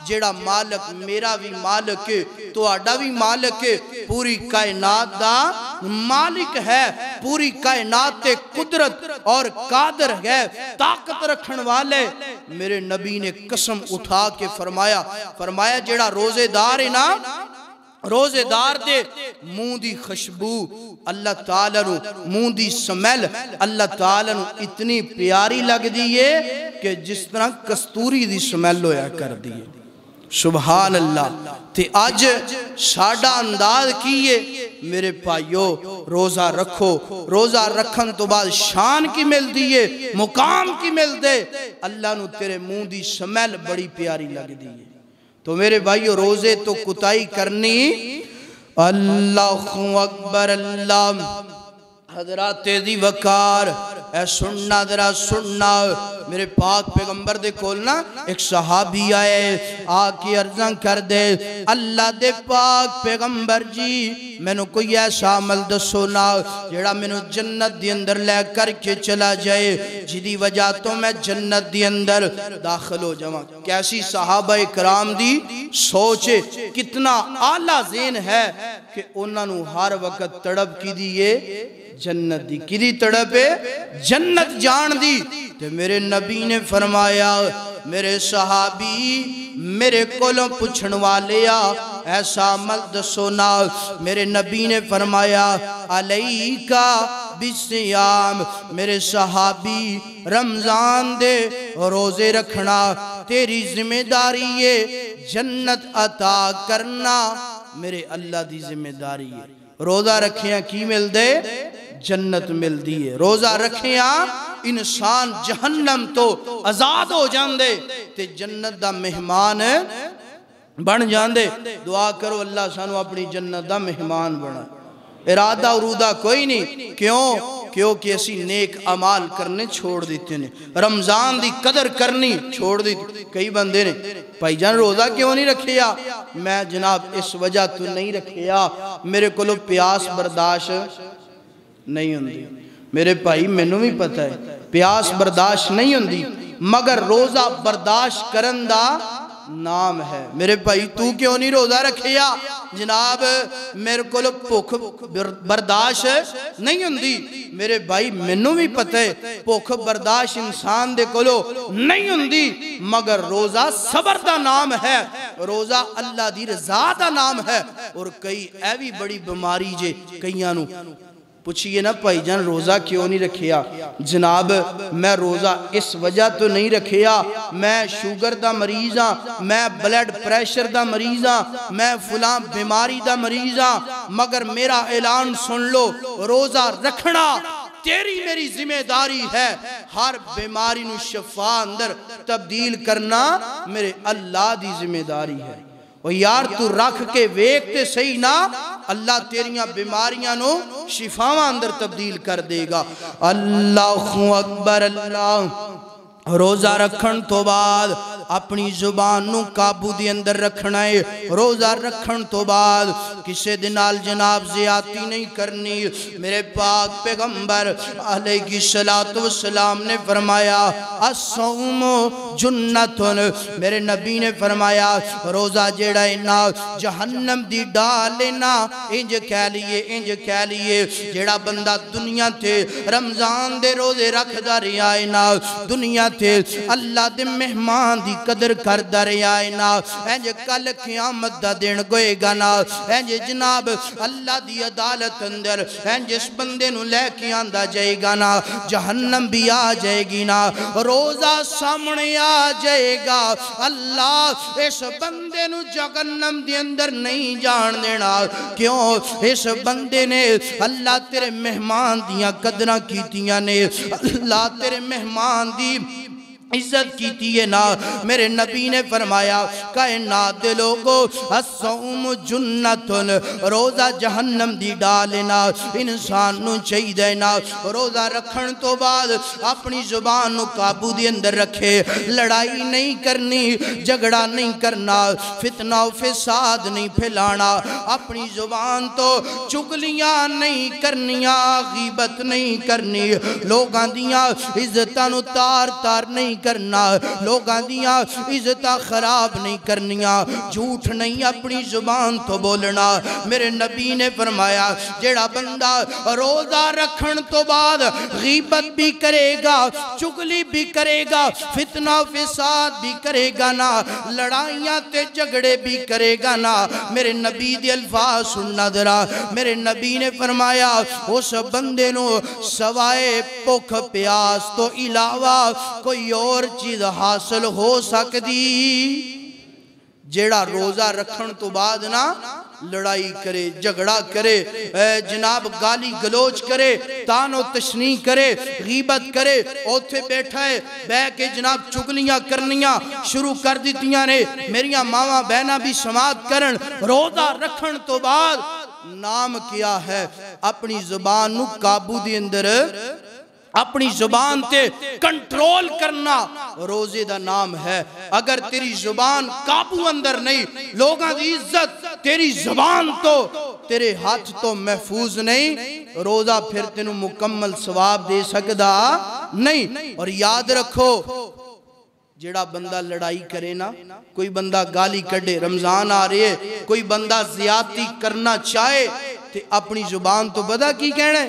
जेड़ा मालिक मेरा भी मालिक है तुहाडा भी मालिक है, पूरी कायनात दा मालिक है, पूरी कायनात ते कुदरत और कादर है, ताकत रखन वाले। मेरे नबी ने कसम उठा के फरमाया जेड़ा रोजेदार है ना, रोजेदार दे मुंह दी खुशबू अल्लाह ताला नू, मुंह दी स्मैल अल्लाह ताला नू इतनी प्यारी लगदी है कि जिस तरह कस्तूरी दी स्मैल होया करदी है। सुभान अल्लाह। ते अज साडा अंदाज की है मेरे भाइयों, रोजा रखो, रोजा रखन तो बाद शान की मिलती है, मुकाम की मिलदे, अल्लाह नू तेरे मुंह दी स्मैल बड़ी प्यारी लगदी है। तो मेरे भाइयों रोजे तो कुताई करनी। अल्लाहु अकबर अल्लाह। हजरात तेजी वकार ऐ सुनना जरा सुनना। मेरे पाक पैगंबर दे कोल ना एक सहाबी आए आके अर्ज़ा कर दे अल्लाह दे पाक पैगंबर जी मैनू कोई ऐसा अमल दसो ना जेड़ा मैनू जन्नत दे अंदर ले करके चला जाए, जिदी वजह तो मैं जन्नत दे अंदर दाखिल हो जावां। कैसी सहाबा इकराम दी सोच, कितना आला ज़ेन है कि उन्हां नू हर वक्त तड़प की दी है जन्नत दी, किदी तड़प है जन्नत जान दी। ते मेरे नबी ने फरमाया मेरे सहाबी मेरे कोलों पुछण वाले आ ऐसा अमल दसो ना। मेरे नबी ने फरमाया अलैका बिसियाम, मेरे सहाबी रमजान दे रोजे रखना तेरी जिम्मेदारी है, जन्नत अता करना मेरे अल्लाह दी जिम्मेदारी है। रोजा रखिया की मिलदे? जन्नत मिलती है। रोजा रखिया इंसान जहन्नम तो आजाद हो जाते ते जन्नत दा मेहमान बन जाते। दुआ करो अल्लाह सानू अपनी जन्नत दा मेहमान बना। इरादा उरूदा कोई नहीं, क्यों? क्योंकि असी नेक अमाल करने छोड़ दिते ने, रमजान दी कदर करनी छोड़ दी। कई बंदे ने भाईजान रोजा क्यों नहीं रखिया? मैं जनाब इस वजह तो नहीं रखिया मेरे को प्यास बर्दाश्त नहीं होंदी। मेरे भाई मैनू भी पता है प्यास बर्दाश्त नहीं होंदी, मगर रोजा बर्दाश्त करन दा नाम है। मेरे भाई तू क्यों नहीं रोजा रखिया? जनाब मेरे को भुख बर्दाश्त नहीं होंदी। मेरे भाई मैनू भी पता है भुख बर्दाश्त इंसान दे कोलो नहीं होंदी, मगर रोजा सबर दा नाम है, रोजा अल्लाह दी रजा दा नाम है। और कई ऐ भी बड़ी बीमारी जे कईयां नू पूछिए ना भाईजान रोजा क्यों नहीं रखिया? जनाब मैं रोजा इस वजह तो नहीं रखिया, मैं शुगर दा मरीज हाँ, मैं ब्लड प्रेशर दा मरीज हाँ, मैं फुला बीमारी दा मरीज हाँ, मगर मेरा ऐलान सुन लो रोजा रखना तेरी मेरी जिम्मेदारी है। हर बीमारी नू शफा अंदर तब्दील करना मेरे अल्लाह दी जिम्मेदारी है। ओ यार तू रख के वेख ते सही ना, अल्लाह तेरिया बीमारियां नो शिफावां अंदर तब्दील कर देगा। अल्लाहु अकबर अल्लाह। रोजा रखन तो बाद अपनी जुबान नू काबू दे अंदर रखना है। रोजा रखन तो बाद किसी दे नाल जनाब ज़ियादती नहीं करनी। मेरे पाक पैगंबर अलैहिस्सलातु वस्सलाम ने फरमाया अस्सौमु जुन्नतुन, मेरे नबी ने फरमाया रोजा जेड़ा है ना जहन्नम दी डाल है ना। इंज कह लिए जेड़ा बंदा दुनिया ते रमजान दे रोजे रखदा रिया है ना, दुनिया ते अल्लाह दे मेहमान दी दी कदर करदा रहा है ना, इंज कल क़यामत दा दिन होएगा ना, इंज जनाब अल्लाह दी अदालत अंदर इंज इस बंदे नू लेके आंदा जाएगा ना, जहन्नम भी आ जाएगी ना, रोज़ा सामने आ जाएगा। अल्लाह इस बंदे नू जहन्नम दे अंदर नहीं जान देना। क्यों? इस बंदे ने अल्लाह तेरे मेहमान दियां कदरां कीतियां ने, अल्लाह तेरे मेहमान दी इज्जत की है ना। मेरे नबी ने फरमाया कायनात दे लोगो अस्सौम जुन्नतुन, रोज़ा जहन्नम दी डाल ना। इंसान नू चाहिए ना रोज़ा रखन तो बाद अपनी जुबान नू काबू दे अंदर रखे, लड़ाई नहीं करनी, झगड़ा नहीं करना, फितना फिसाद नहीं फैलाना, अपनी जुबान तो चुगलियां नहीं करनिया, गीबत नहीं करनी, लोगां दियां इज्जतां नू तार तार नहीं करना, लोगां दियां इज्जतां खराब नहीं करनिया, झूठ नहीं अपनी जुबान तो बोलना। मेरे नबी ने फरमाया जेड़ा बंदा रोज़ा रखन तो बाद गीबत भी करेगा, चुगली भी करेगा, फितना फिसाद भी करेगा ना, लड़ाइयां ते झगड़े भी करेगा ना, मेरे नबी दे अल्फाज सुनना जरा। मेरे नबी ने फरमाया उस बंदे नो सवाए भुख प्यास तो इलावा कोई और चीज हासिल हो सकती। जेड़ा रोज़ा रखन तो बाद ना लड़ाई करे, झगड़ा करे, जनाब गाली गलोच करे, तानो तशनी करे, गीबत करे, ओथे बैठा है बह के जनाब चुगलियां करनियां शुरू कर दित्तियां ने। मेरिया मावा बहना भी समाप्त करन। रोज़ा रखन तो बाद नाम क्या है? अपनी जुबान नू काबू दे अंदर, अपनी जुबान ते कंट्रोल करना रोजे दा नाम है। अगर तेरी जुबान काबू अंदर नहीं, लोगों की इज्जत तेरी जुबान तो तेरे हाथ तो महफूज नहीं, रोजा फिर तेनू मुकम्मल सवाब दे सकदा नहीं। और याद रखो जेड़ा बंदा लड़ाई करे ना, कोई बंदा गाली कढ़े, रमजान आ रही है, कोई बंदा ज्यादती करना चाहे ते अपनी जुबान तो पता की कहना है,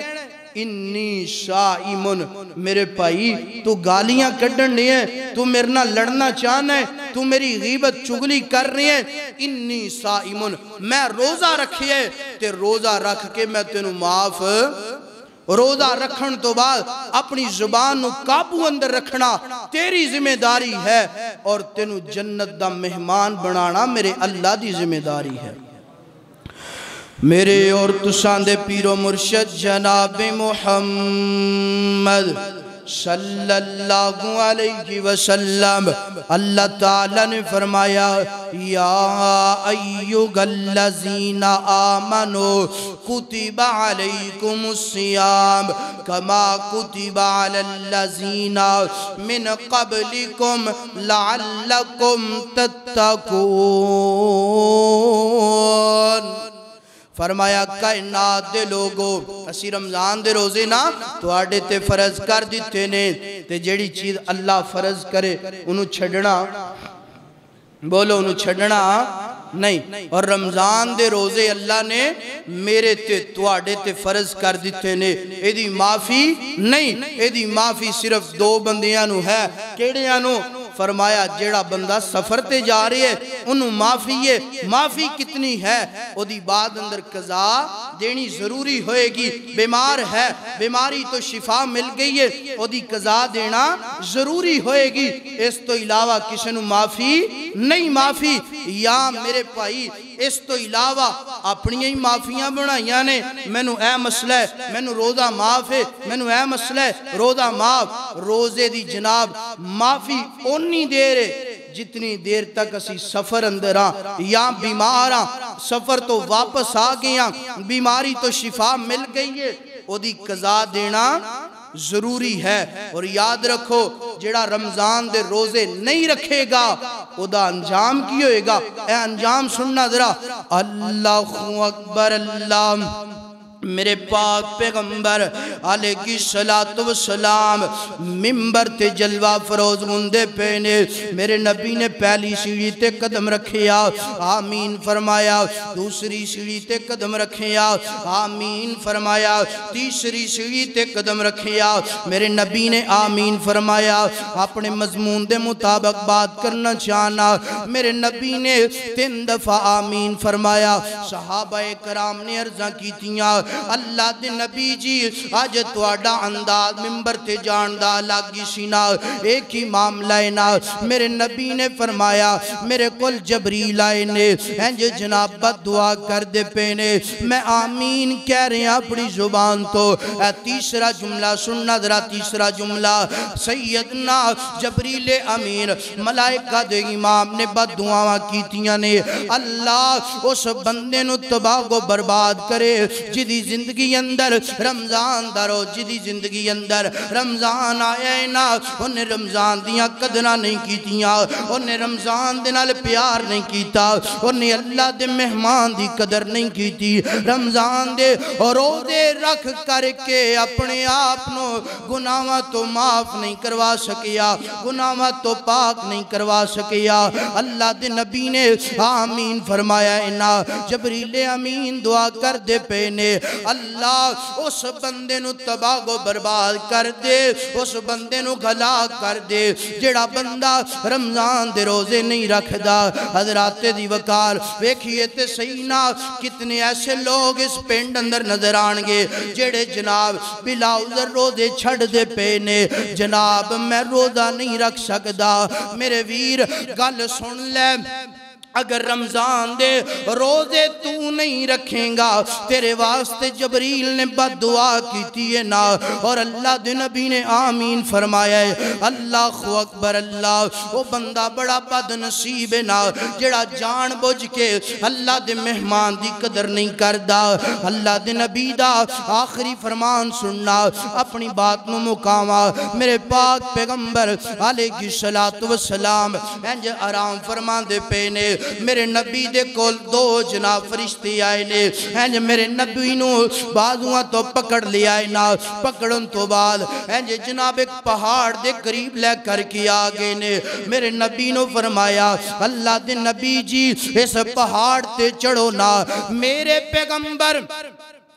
इन्नी शाइमुन, मेरे भाई तू गालियां कढ़न है, तू मेरे नाल लड़ना चाहना है, तू मेरी गीबत चुगली कर रही है, इन्नी शाइमुन, मैं रोज़ा रखिए ते रोज़ा रख के मैं तेनू माफ। रोज़ा रखन तो बाद अपनी जुबान नू काबू अंदर रखना तेरी जिम्मेदारी है, और तेनू जन्नत दा मेहमान बनाना मेरे अल्लाह दी जिम्मेदारी है। मेरे और तुसां दे पीरो मुर्शद जनाब मुहम्मद सल्लल्लाहु अलैहि वसल्लम, अल्लाह ताला ने फरमाया या अय्युहल्लज़ीना आमनू कुतिबा अलैकुमुस्सियाम कमा कुतिबा अलल्लज़ीना मिन क़ब्लिकुम लअल्लकुम तत्तकून। फरमाया कायनात दे लोगो असी रमजान दे रोजे ना तुहाडे ते फर्ज कर दिते ने, ते जेड़ी चीज अल्लाह फर्ज करे उन्होंने छड़ना, बोलो उन्होंने छड़ना नहीं। और रमजान दे रोजे अल्लाह ने मेरे ते तुहाडे ते फर्ज कर दिते ने, एदी माफी नहीं, एदी माफी सिर्फ दो बंदियां नू है। केड़ियां नू? फरमाया जेड़ा बंदा सफर ते जा रही है उन्हों माफी है। माफी कितनी है? ओदी बाद अंदर कज़ा देनी जरूरी होएगी। बीमार है, बीमारी तो शिफा मिल गई है, ओदी कज़ा देना जरूरी होएगी। इस तो इलावा किसी नू माफी नहीं। माफी या मेरे भाई इस तो इलावा अपनी ही माफियां बनाइया ने, मैनू ए मसला है, मैनू रोज़ा माफ है, मैनू ए मसला है, रोज़ा माफ। रोजे दी जनाब माफी ओनी देर है जितनी देर तक असी सफर अंदर हाँ या बीमार हाँ, सफर तो वापस आ गए हाँ, बीमारी तो शिफा मिल गई है, ओदी कज़ा देना जरूरी है। और याद रखो जेड़ा रमजान दे रोजे नहीं रखेगा ओदा अंजाम की होएगा। ए अंजाम सुनना जरा। अल्लाहु अकबर, अल्लाह मेरे पाक पैगंबर अलैहिस्सलातु वस्सलाम मिंबर ते जलवा फरोज मुंदे पे ने। मेरे नबी ने पहली सीढ़ी ते कदम रखिया, आमीन फरमाया। दूसरी सीढ़ी ते कदम रखिया, आमीन फरमाया। तीसरी सीढ़ी ते कदम रखिया, मेरे नबी ने आमीन फरमाया। अपने मजमून दे मुताबिक बात करना चाहना, मेरे नबी ने 3 दफा आमीन फरमाया। सहाबाए कराम ने अर्जा कीतियां, अल्लाह दे नबी जी अज तुहाडा अंदाज मिंबर ते जान दा अलग ही सी ना, एक ही मामला है ना। मेरे नबी ने फरमाया मेरे कोल जबरील आए ने, इंज जनाब दुआ कर दे पे ने, मैं आमीन कह रहा अपनी जुबान तो। तीसरा जुमला सुनना जरा, तीसरा जुमला, सैयदना जबरील अमीन मलाइका दे इमाम ने बददुआवां कीतियां ने, अल्लाह उस बंदे नु तबाह को बर्बाद करे जिदी जिंदगी अंदर रमजान दा रोज, जिदी जिंदगी अंदर रमजान आया है ना, उन्हें रमजान दियां कदरां नहीं कीतियां, उन्हें रमजान दे नाल प्यार नहीं कीता, उन्हें अल्लाह दे मेहमान दी कदर नहीं कीती। रमजान दे रोजे रख करके अपने आप नो गुनाहां तो माफ नहीं करवा सकिया, गुनाहां तो पाक नहीं करवा सकिया। अल्लाह दे नबी ने आमीन फरमाया। इना जबरील अमीन दुआ कर दे पे ने, अल्लाह उस बंदे नु तबाह को बर्बाद कर दे, उस बंदे नु हलाक कर दे जेड़ा बंदा रमजान दे रोजे नहीं रखदा। हजराते दी वकार वेखिए ते सही ना, कितने ऐसे लोग इस पिंड अंदर नजर आएंगे जेड़े जनाब बिला उज़र रोजे छड़ दे पे ने। जनाब मैं रोजा नहीं रख सकदा, मेरे वीर गल सुन ले, अगर रमजान दे रोजे तू नहीं रखेगा तेरे वास्ते जबरील ने बददुआ की है ना, और अल्लाह दे नबी ने आमीन फरमाया है। अल्लाहु अकबर, अल्लाह वो बंदा बड़ा बदनसीब है ना जेड़ा जान बुझ के अल्लाह दे मेहमान दी कदर नहीं करदा। अल्लाह दे नबी दा आखिरी फरमान सुनना, अपनी बात नु मुकावा। मेरे पाक पैगंबर अलैहिस्सलातु वस्सलाम इंज आराम फरमांदे पे ने, मेरे नबी दे कोल 2 जनाब फरिश्ते आए ने, इंज मेरे नबी नू बाजुआं तो पकड़ लिया है ना, पकड़न तो बाद इंज जनाब एक पहाड़ दे करीब ले करके आ गए ने। मेरे नबी नू फरमाया अल्लाह दे नबी जी इस पहाड़ ते चढ़ो ना, मेरे पैगंबर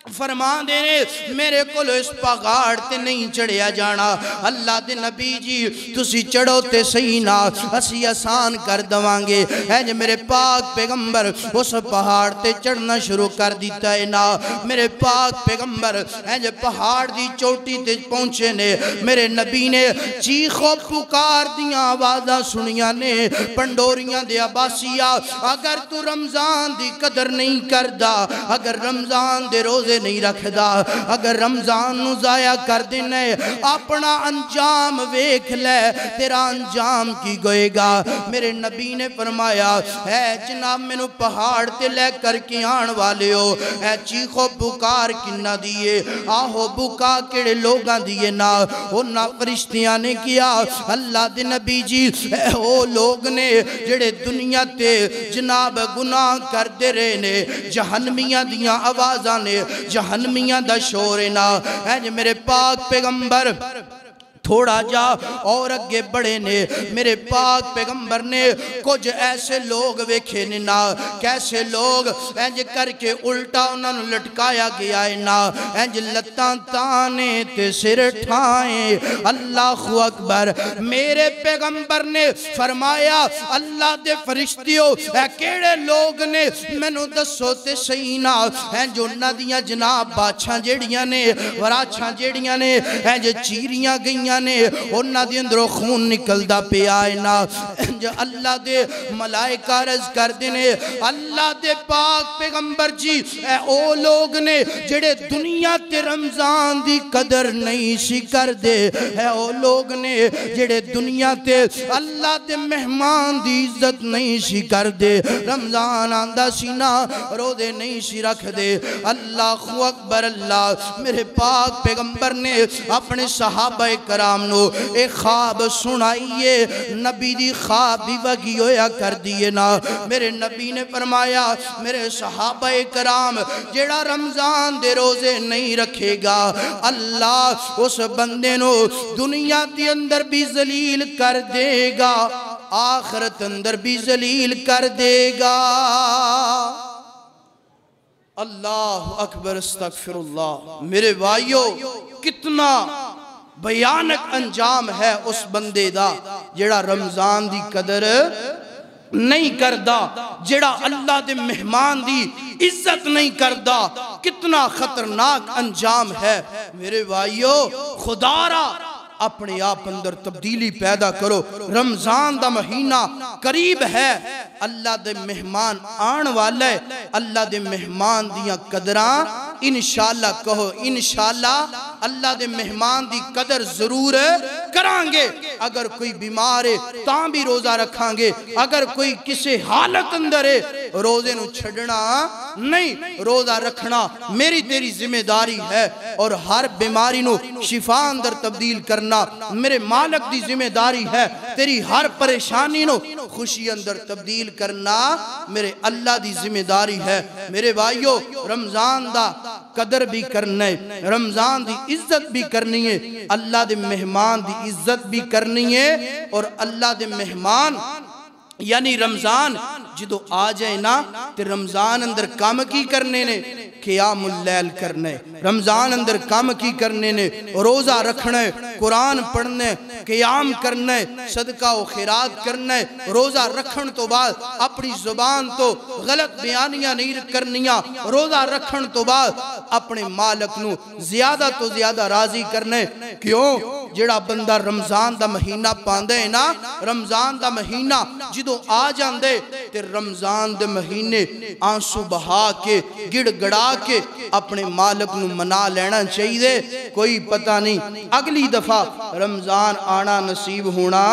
फरमा दे ने मेरे को इस पहाड़ ते नहीं चढ़िया जाना। अल्लाह दे नबी जी तुसी चढ़ो ते सही ना, असी आसान कर दवांगे। है मेरे पाक पैगंबर उस पहाड़ ते चढ़ना शुरू कर दिता है ना। मेरे पाक पैगंबर है पहाड़ दी चोटी ते पहुंचे ने, मेरे नबी ने चीखो पुकार दियां आवाज़ां सुनिया ने, पंडोरियां दे अबासिया अगर तू रमजान दी कदर नहीं करदा, अगर रमजान दे रोजे नहीं रखदा, अगर रमजान नु जाया कर देना अपना अंजाम वेख ले, तेरा अंजाम की गोएगा। मेरे नबी ने फरमाया है जनाब मैनू पहाड़ ते ले करके आन वाले हो, है चीखो पुकार किन्ना दिए, आहो बुका केड़े लोगां दिए ना। उन्हां फरिश्तियां ने किया अल्लाह दे नबी जी ओ लोग ने जेड़े दुनिया ते जनाब गुनाह करते रहे ने, जहन्नमियां दियां आवाज़ां ने, जहन्नमियां दा शोर है ना। है मेरे पाक पैगंबर थोड़ा जा और अगे बढ़े ने, मेरे पाक पैगंबर ने कुछ ऐसे लोग वेखे ने ना, कैसे लोग इंज करके उल्टा उन्होंने लटकाया गया है ना, इंज लत्तां ताने ते सिर ठाए। अल्लाहु अकबर। मेरे पैगंबर ने फरमाया अल्लाह दे फरिश्तियों केड़े लोग ने मैनू दसो ते सही ना, इंज उन्हां दियां जनाब बाछां जेड़ियां ने, वराछां जेड़ियां ने इंज चीरियां गईयां ने, उन्हां दे अंदरों खून निकलदा पिया है ना। अल्लाह दे मलाइका अर्ज करदे ने अल्लाह दे पाक पैगंबर जी ओ लोग ने जेड़े दुनिया ते रमजान दी कदर नहीं सी करदे, है ओ लोग ने जेड़े दुनिया ते अल्लाह दे मेहमान दी इज्जत नहीं सी करदे, रमजान आंदा सी ना रोजे नहीं सी रखदे। अल्लाहु अकबर। अल्लाह मेरे पाक पैगंबर ने अपने सहाबा कराम कराम नो एक ख्वाब सुनाइए। नबी दी ख्वाब भी वगी होया कर दिए ना। मेरे नबी ने फरमाया मेरे सहाबा कराम जेड़ा रमजान दे रोजे नहीं रखेगा अल्लाह उस बंदे नो दुनिया के अंदर भी जलील कर देगा, आखिरत अंदर भी जलील कर देगा। अल्लाह अकबर अस्तगफिरुल्लाह। मेरे भाइयों कितना भयानक अंजाम है उस बंदे दा जेड़ा रमजान दी कदर नहीं करदा, जेड़ा अल्लाह दे मेहमान दी इज्जत नहीं करदा। कितना खतरनाक अंजाम है। मेरे भाइयों खुदारा अपने आप अंदर तब्दीली पैदा करो। रमजान दा महीना करीब है, अल्लाह दे मेहमान आने वाले, अल्लाह दे मेहमान दियां कदरां इंशाअल्लाह कहो इंशाअल्लाह अल्लाह दे मेहमान दी कदर जरूर करांगे। अगर कोई बीमार है तां भी रोजा रखांगे, अगर कोई किसी हालत अंदर है रोजे नु छड़ना नहीं, रोजा रखना मेरी तेरी जिम्मेदारी है। और हर बीमारी नु शिफा अंदर तब्दील करना मेरे मालिक दी जिम्मेदारी है। तेरी हर परेशानी नु खुशी अंदर तब्दील करना मेरे अल्लाह दी जिम्मेदारी है। मेरे भाइयों रमजान दा कदर भी करना है, रमजान दी इज्जत भी करनी है, अल्लाह दे मेहमान दी इज्जत भी करनी है। और अल्लाह दे मेहमान यानी रमजान जो आ जाए ना ते रमजान अंदर काम की करने ने, क़ियामुल लैल करने। रमजान अंदर काम की करने ने, रोजा रखना है, कुरान पढ़ने, क़ियाम करना, सदका व खैरात करना। रोजा रखन तो बाद अपनी जुबान तो गलत बयानियां नहीं करनिया। रोजा रखन तो बाद अपने मालिक नू ज्यादा तो ज्यादा राजी करना। क्यों? जेड़ा बंदा रमजान दा महीना पांदा है ना, रमजान दा महीना जो आ जांदे ते रमजान दे महीने आंसू बहा के गिड़गड़ा के अपने मालिक नू मना लेना चाहिए। कोई पता नहीं अगली दफा रमजान आना नसीब होना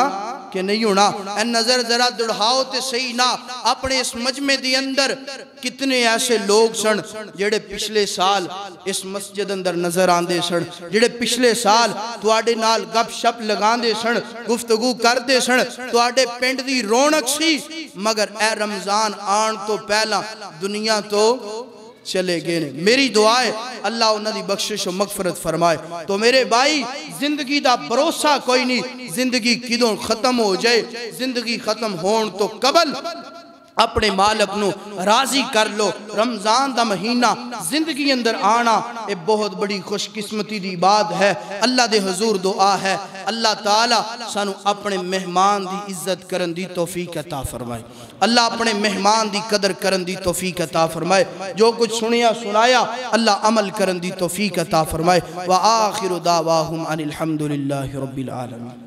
कि नहीं होना। नजर जरा दुढ़ाओ ते सही ना अपने इस मजमे दे अंदर कितने ऐसे लोग सन जेड़े पिछले साल इस मस्जिद अंदर नजर आंदे सन, जेड़े पिछले साल तुहाडे नाल गपशप लगांदे सन, गुफ्तगू करदे सन, तुहाडे पिंड दी रौनक सी। मगर ए रमजान आन तो पहला दुनिया तो चले गए ने। मेरी दुआ है अल्लाह उन्हां दी बख्शिश और मगफरत फरमाए। तो मेरे भाई जिंदगी दा भरोसा कोई नहीं, जिंदगी किदों खत्म हो जाए। जिंदगी खत्म होने तो कबल अपने मालिक नू राजी कर लो। रमजान दा महीना जिंदगी अंदर आना ये बहुत बड़ी खुशकिस्मती दी बात है। अल्लाह दे हुजूर दुआ है अल्लाह ताला सानू अपने मेहमान दी इज्जत करन दी तौफीक अता फरमाए। अल्लाह अपने मेहमान दी कदर करन दी तौफीक अता फरमाए। जो कुछ सुनिया सुनाया अल्लाह अमल करन दी तौफीक अता फरमाए। व आखिरु दावाहुम अनिल हम्दुलिल्लाहि रब्बिल आलमीन।